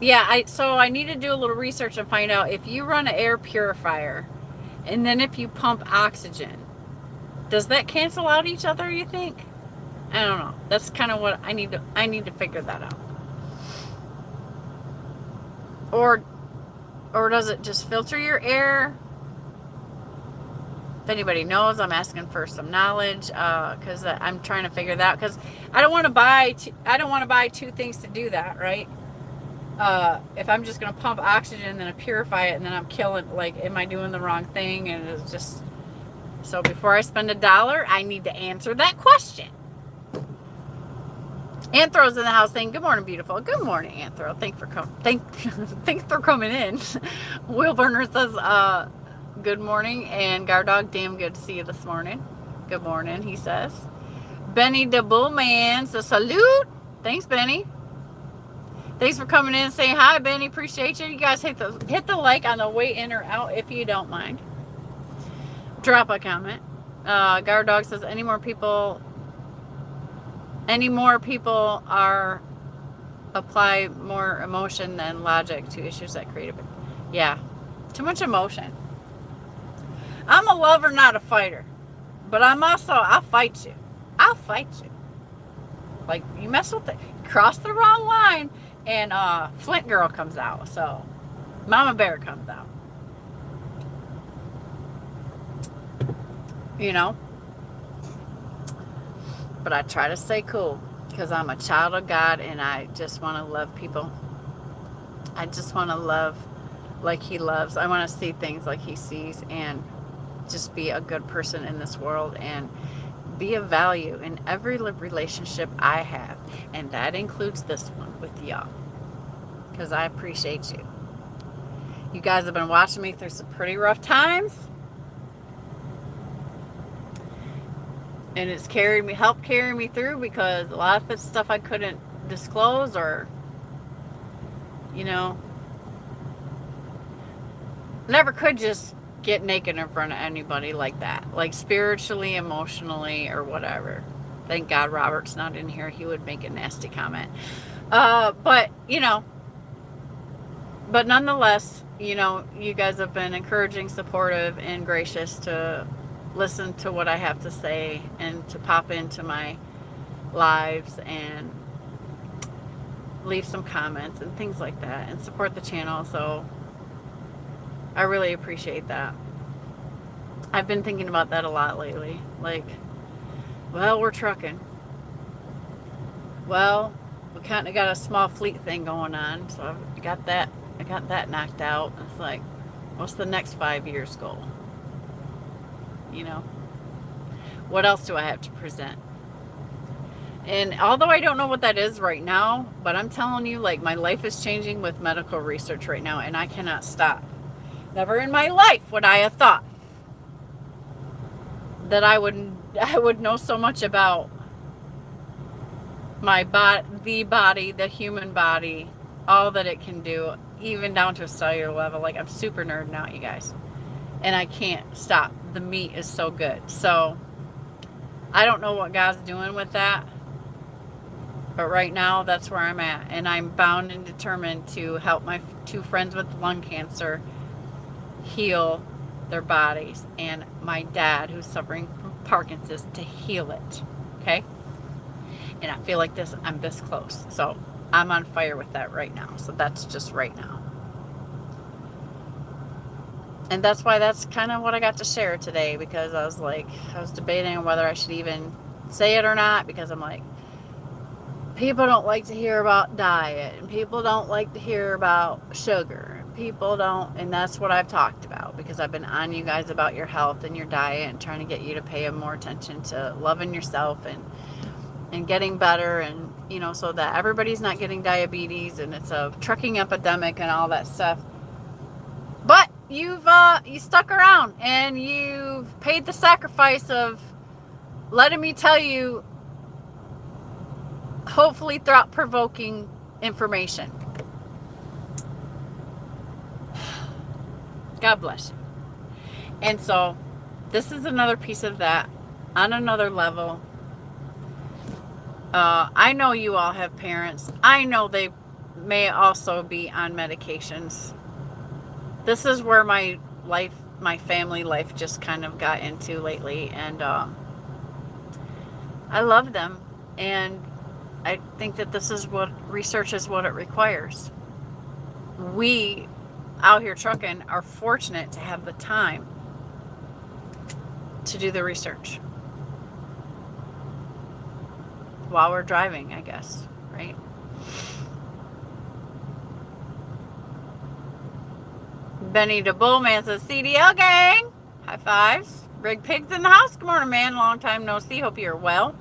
Yeah, so I need to do a little research and find out if you run an air purifier and then if you pump oxygen, does that cancel out each other, you think? I don't know. That's kind of what I need to figure that out. Or does it just filter your air? If anybody knows, I'm asking for some knowledge, because I'm trying to figure that out, because I don't want to buy 2 things to do that, right? If I'm just going to pump oxygen and then I purify it and then I'm killing, like, am I doing the wrong thing? And it's just, so before I spend $1, I need to answer that question. Anthro's in the house saying, good morning, beautiful. Good morning, Anthro. Thanks for coming in. Will Burner says, good morning. And Guard Dog, damn good to see you this morning. Good morning, he says. Benny the Bullman says, salute. Thanks, Benny. Thanks for coming in and saying hi, Benny. Appreciate you. You guys hit the like on the way in or out if you don't mind. Drop a comment. Guard Dog says, any more people are apply more emotion than logic to issues that create a, yeah, too much emotion. I'm a lover, not a fighter, but I'll fight you. I'll fight you. Like, you mess with it, cross the wrong line, and Flint Girl comes out. So Mama Bear comes out. You know. But I try to stay cool because I'm a child of God and I just want to love people. I just want to love like He loves. I want to see things like He sees and just be a good person in this world and be of value in every relationship I have. And that includes this one with y'all, because I appreciate you. You guys have been watching me through some pretty rough times. And it's helped carry me through, because a lot of the stuff I couldn't disclose, or, you know, never could just get naked in front of anybody like that. Like spiritually, emotionally, or whatever. Thank God Robert's not in here. He would make a nasty comment. But, you know, but nonetheless, you know, you guys have been encouraging, supportive, and gracious to listen to what I have to say and to pop into my lives and leave some comments and things like that and support the channel. So I really appreciate that. I've been thinking about that a lot lately. Like, well, we're trucking. Well, we kind of got a small fleet thing going on, so I got that knocked out. It's like, what's the next 5 years goal? You know, what else do I have to present? And although I don't know what that is right now, but I'm telling you, like, my life is changing with medical research right now, and I cannot stop. Never in my life would I have thought that I would know so much about my body, the human body, all that it can do, even down to a cellular level. Like, I'm super nerding out, you guys, and I can't stop. The meat is so good. So I don't know what God's doing with that, but right now that's where I'm at, and I'm bound and determined to help my 2 friends with lung cancer heal their bodies, and my dad, who's suffering from Parkinson's, to heal it. Okay? And I feel like I'm this close. So I'm on fire with that right now. So that's just right now. And that's why that's kind of what I got to share today, because I was debating on whether I should even say it or not, because I'm like, people don't like to hear about diet, and people don't like to hear about sugar. People don't, and that's what I've talked about, because I've been on you guys about your health and your diet and trying to get you to pay more attention to loving yourself and getting better, and so that everybody's not getting diabetes, and it's a trucking epidemic and all that stuff. But you stuck around, and you've paid the sacrifice of letting me tell you hopefully thought-provoking information. God bless you. And so this is another piece of that on another level. I know you all have parents. I know they may also be on medications. This is where my family life just kind of got into lately, and I love them, and I think that this is what research is, what it requires. We out here trucking are fortunate to have the time to do the research while we're driving, I guess, right? Benny the Bullman says, CDL gang, high fives. Rig Pig's in the house. Good morning, man. Long time no see. Hope you're well.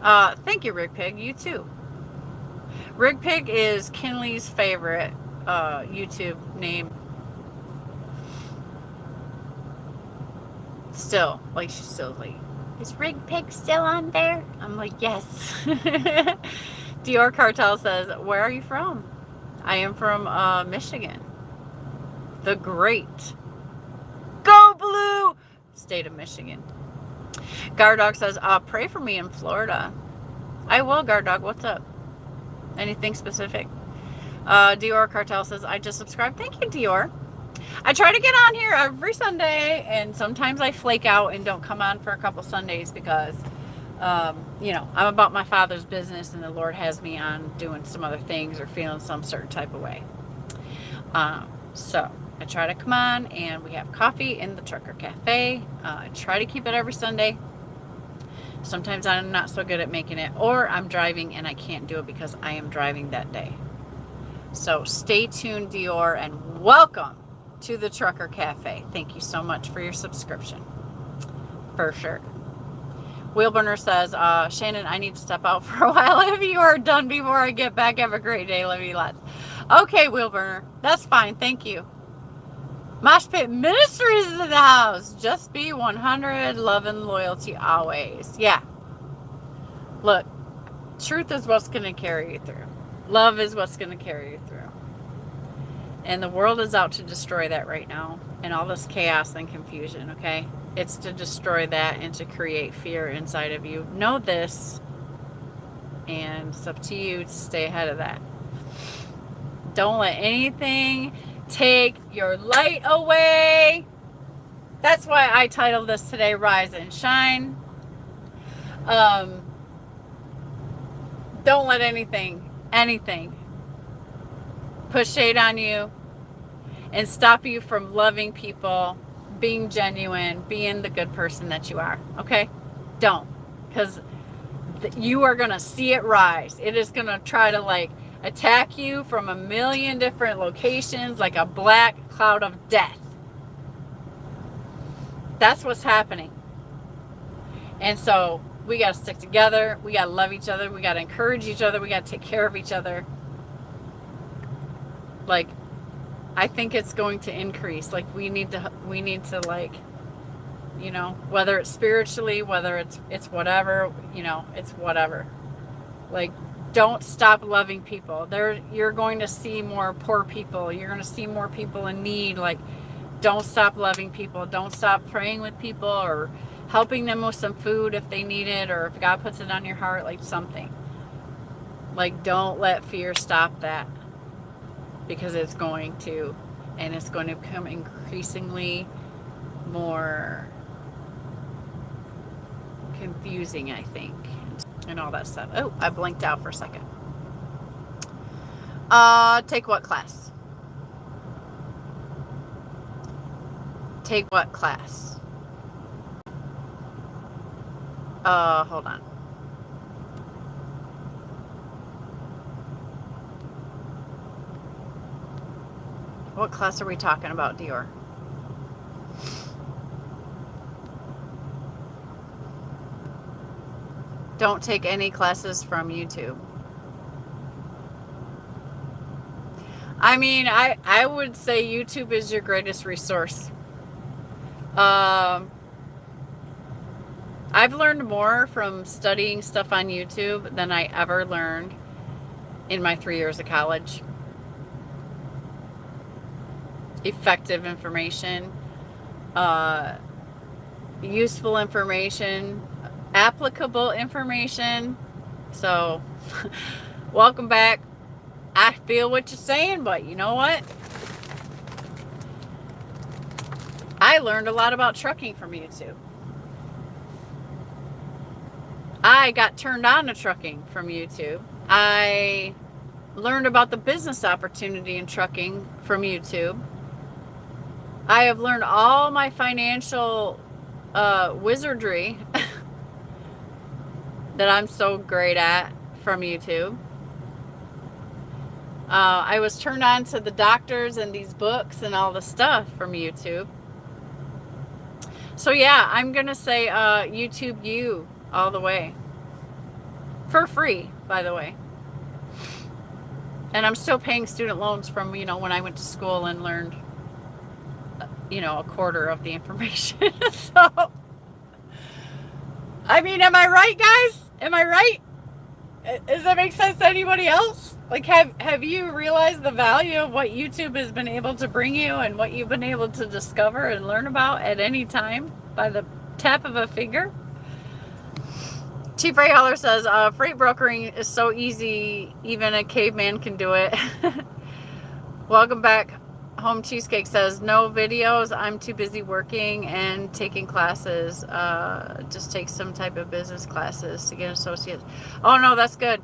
Thank you, Rig Pig. You too. Rig Pig is Kinley's favorite YouTube name. Still, like, she's still like, is Rig Pig still on there? I'm like, yes. Dior Cartel says, where are you from? I am from Michigan. The great Go Blue state of Michigan. Gardog says, pray for me in Florida. I will, Gardog. What's up? Anything specific? Dior Cartel says, I just subscribed. Thank you, Dior. I try to get on here every Sunday, and sometimes I flake out and don't come on for a couple Sundays because, I'm about my Father's business, and the Lord has me on doing some other things or feeling some certain type of way. So I try to come on, and we have coffee in the Trucker Cafe. I try to keep it every Sunday. Sometimes I'm not so good at making it, or I'm driving and I can't do it because I am driving that day. So stay tuned, Dior, and welcome to the Trucker Cafe. Thank you so much for your subscription. For sure. Wheelburner says, Shannon, I need to step out for a while. If you are done before I get back, have a great day. Love you lots. Okay, Wheelburner. That's fine. Thank you. Mosh Pit Ministries is in the house. Just be 100. Love and loyalty always. Yeah. Look, truth is what's going to carry you through. Love is what's going to carry you through. And the world is out to destroy that right now. And all this chaos and confusion, okay? It's to destroy that and to create fear inside of you. Know this. And it's up to you to stay ahead of that. Don't let anything take your light away. That's why I titled this today, Rise and Shine. Don't let anything put shade on you and stop you from loving people, being genuine, being the good person that you are. Okay? Don't. Because you are going to see it rise. It is going to try to attack you from a million different locations like a black cloud of death. That's what's happening. And so We got to stick together. We got to love each other. We got to encourage each other. We got to take care of each other. Like, I think it's going to increase. Like, we need to like, you know, whether it's spiritually, whether it's whatever, you know, it's whatever. Like, don't stop loving people. You're going to see more poor people. You're going to see more people in need. Like, don't stop loving people. Don't stop praying with people or helping them with some food if they need it, or if God puts it on your heart, like something. Like, don't let fear stop that, because it's going to, and it's going to become increasingly more confusing, I think, and all that stuff. Oh, I blinked out for a second. Take what class? Take what class? Hold on. What class are we talking about, Dior? Don't take any classes from YouTube. I mean, I would say YouTube is your greatest resource. I've learned more from studying stuff on YouTube than I ever learned in my 3 years of college. Effective information, useful information, applicable information. So, welcome back. I feel what you're saying, but you know what? I learned a lot about trucking from YouTube. I got turned on to trucking from YouTube. I learned about the business opportunity in trucking from YouTube. I have learned all my financial wizardry that I'm so great at from YouTube. I was turned on to the doctors and these books and all the stuff from YouTube. So yeah, I'm going to say YouTube U all the way. For free, by the way. And I'm still paying student loans from, you know, when I went to school and learned, you know, a quarter of the information. So, I mean, am I right, guys? Am I right? Does that make sense to anybody else? Like, have you realized the value of what YouTube has been able to bring you and what you've been able to discover and learn about at any time by the tap of a finger? Chief Freight Hauler says, freight brokering is so easy, even a caveman can do it. Welcome back. Home Cheesecake says, no videos. I'm too busy working and taking classes. Just take some type of business classes to get associates. Oh, no, that's good.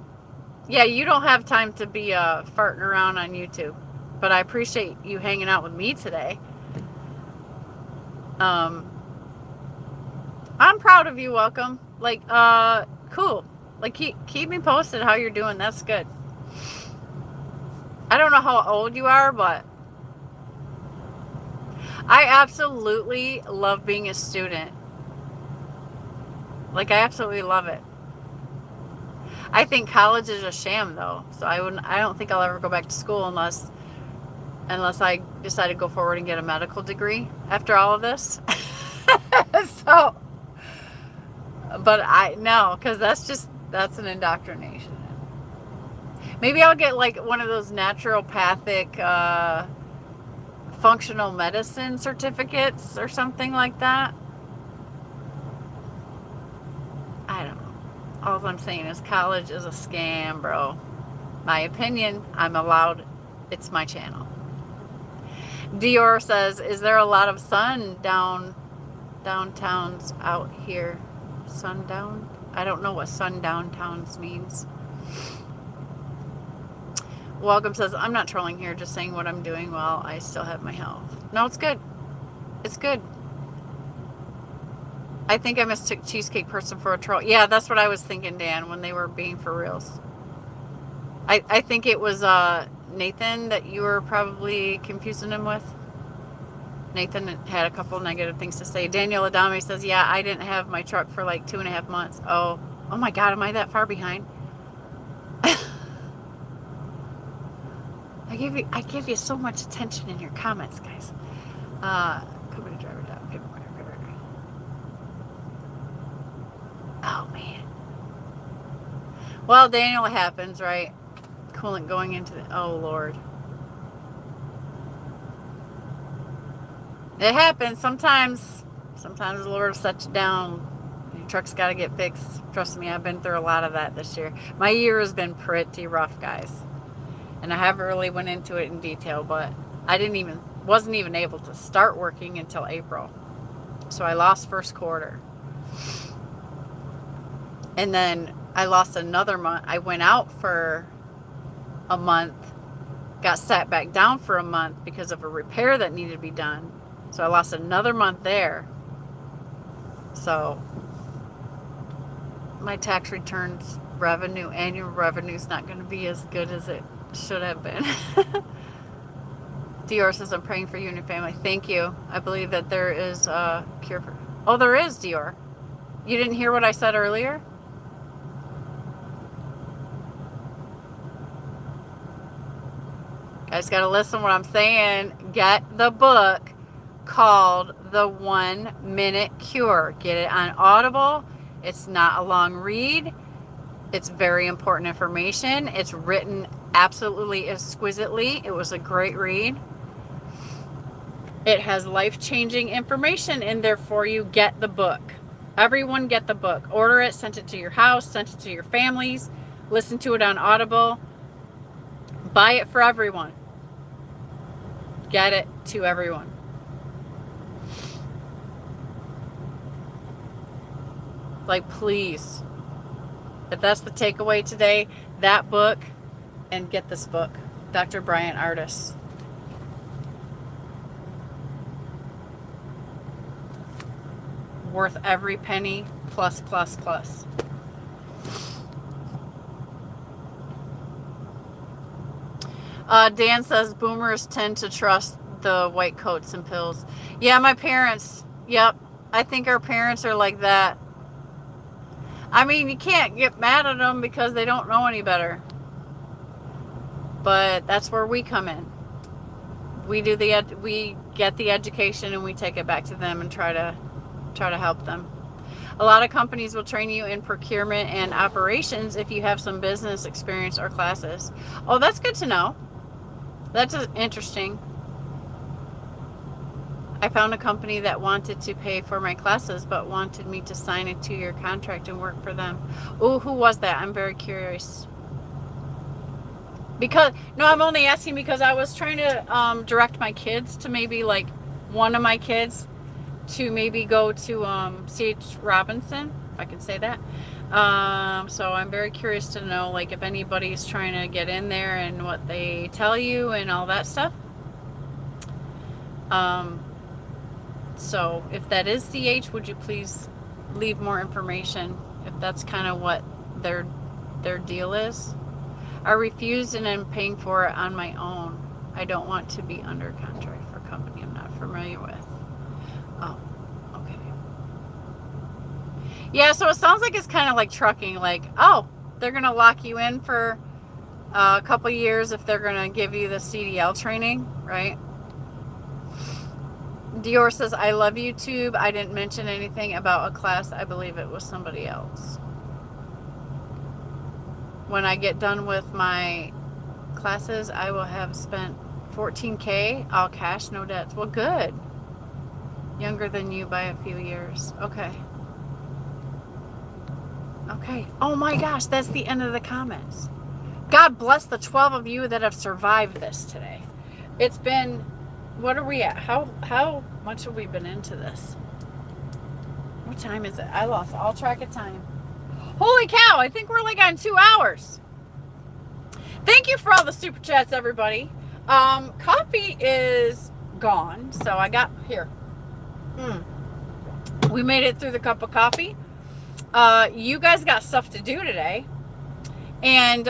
Yeah, you don't have time to be farting around on YouTube. But I appreciate you hanging out with me today. I'm proud of you. Welcome. Like, cool. Like, keep me posted how you're doing. That's good. I don't know how old you are, but I absolutely love being a student. Like, I absolutely love it. I think college is a sham, though. So I don't think I'll ever go back to school unless I decide to go forward and get a medical degree after all of this. So, but no, because that's an indoctrination. Maybe I'll get like one of those naturopathic functional medicine certificates or something like that. I don't know. All I'm saying is college is a scam, bro. My opinion, I'm allowed. It's my channel. Dior says, is there a lot of sun downtowns out here? Sundown? I don't know what sundown towns means. Welcome says, I'm not trolling here, just saying what I'm doing while I still have my health. No, it's good. It's good. I think I mistook Cheesecake Person for a troll. Yeah, that's what I was thinking, Dan, when they were being for reals. I think it was Nathan that you were probably confusing him with. Nathan had a couple negative things to say. Daniel Adame says, yeah, I didn't have my truck for like 2.5 months. Oh my God, am I that far behind? I give you so much attention in your comments, guys. Company driver down, paper. Oh man. Well, Daniel, it happens, right? Coolant going into the, oh Lord. It happens sometimes. Sometimes the Lord will set you down. Your truck's got to get fixed. Trust me, I've been through a lot of that this year. My year has been pretty rough, guys. And I haven't really went into it in detail, but I wasn't even able to start working until April. So I lost first quarter. And then I lost another month. I went out for a month, got sat back down for a month because of a repair that needed to be done. So I lost another month there. So my tax returns annual revenue is not going to be as good as it should have been. Dior says, I'm praying for you and your family. Thank you. I believe that there is a cure for... Oh, there is, Dior. You didn't hear what I said earlier? Guys, got to listen to what I'm saying. Get the book called The 1 Minute Cure. Get it on Audible. It's not a long read. It's very important information. It's written absolutely exquisitely. It was a great read. It has life-changing information in there for you. Get the book. Everyone get the book. Order it, send it to your house, send it to your families. Listen to it on Audible. Buy it for everyone. Get it to everyone. Like, please. If that's the takeaway today, that book, and get this book. Dr. Bryan Ardis. Worth every penny, plus. Dan says boomers tend to trust the white coats and pills. Yeah, my parents. Yep. I think our parents are like that. I mean, you can't get mad at them because they don't know any better. But that's where we come in. We get the education and we take it back to them and try to help them. A lot of companies will train you in procurement and operations if you have some business experience or classes. Oh, that's good to know. That's interesting. I found a company that wanted to pay for my classes but wanted me to sign a 2-year contract and work for them. Oh, who was that? I'm very curious. I'm only asking because I was trying to direct my kids to maybe like one of my kids to maybe go to C.H. Robinson, if I can say that. So I'm very curious to know like if anybody's trying to get in there and what they tell you and all that stuff. So if that is CH, would you please leave more information if that's kind of what their deal is? I refused and I'm paying for it on my own. I don't want to be under contract for a company I'm not familiar with. Oh, okay. Yeah, so it sounds like it's kind of like trucking. Like, oh, they're going to lock you in for a couple years if they're going to give you the CDL training, right? Dior says, I love YouTube. I didn't mention anything about a class. I believe it was somebody else. When I get done with my classes, I will have spent $14K, all cash, no debts. Well, good. Younger than you by a few years. Okay. Okay. Oh my gosh, that's the end of the comments. God bless the 12 of you that have survived this today. It's been, what are we at? How much have we been into this? What time is it? I lost all track of time. Holy cow, I think we're like on 2 hours. Thank you for all the super chats, everybody. Coffee is gone, so I got here. We made it through the cup of coffee. You guys got stuff to do today. And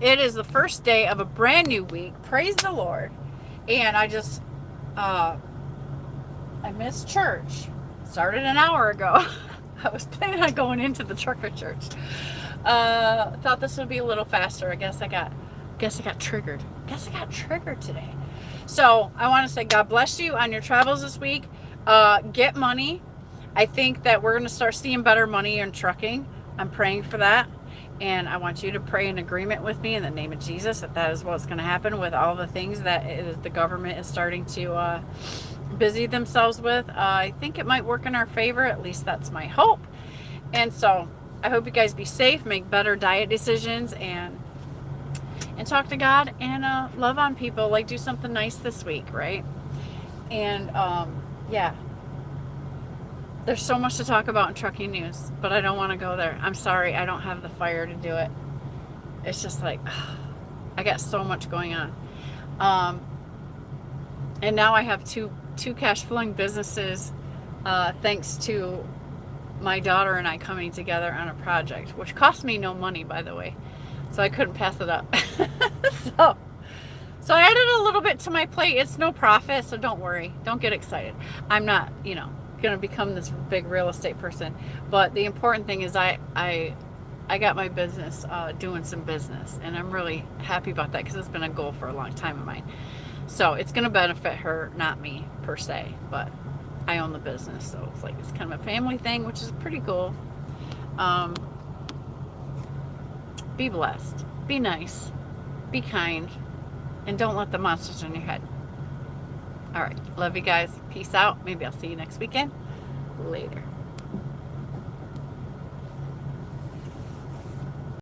it is the first day of a brand new week. Praise the Lord. And I just I missed church. Started an hour ago. I was planning on going into the trucker church. Thought this would be a little faster. I guess I got triggered. Guess I got triggered today. So I want to say God bless you on your travels this week. Get money. I think that we're going to start seeing better money in trucking. I'm praying for that. And I want you to pray in agreement with me in the name of Jesus that is what's going to happen with all the things that the government is starting to busy themselves with. I think it might work in our favor. At least that's my hope. And so I hope you guys be safe, make better diet decisions, and talk to God and love on people. Like, do something nice this week, right? And yeah, there's so much to talk about in trucking news, but I don't want to go there. I'm sorry, I don't have the fire to do it. It's just like I got so much going on. And now I have two cash flowing businesses, thanks to my daughter and I coming together on a project, which cost me no money, by the way. So I couldn't pass it up. So I added a little bit to my plate. It's no profit, so don't worry. Don't get excited. I'm not, going to become this big real estate person. But the important thing is I got my business doing some business. And I'm really happy about that because it's been a goal for a long time of mine. So it's going to benefit her, not me per se. But I own the business. So it's kind of a family thing, which is pretty cool. Be blessed. Be nice. Be kind. And don't let the monsters in your head. All right. Love you guys. Peace out. Maybe I'll see you next weekend. Later.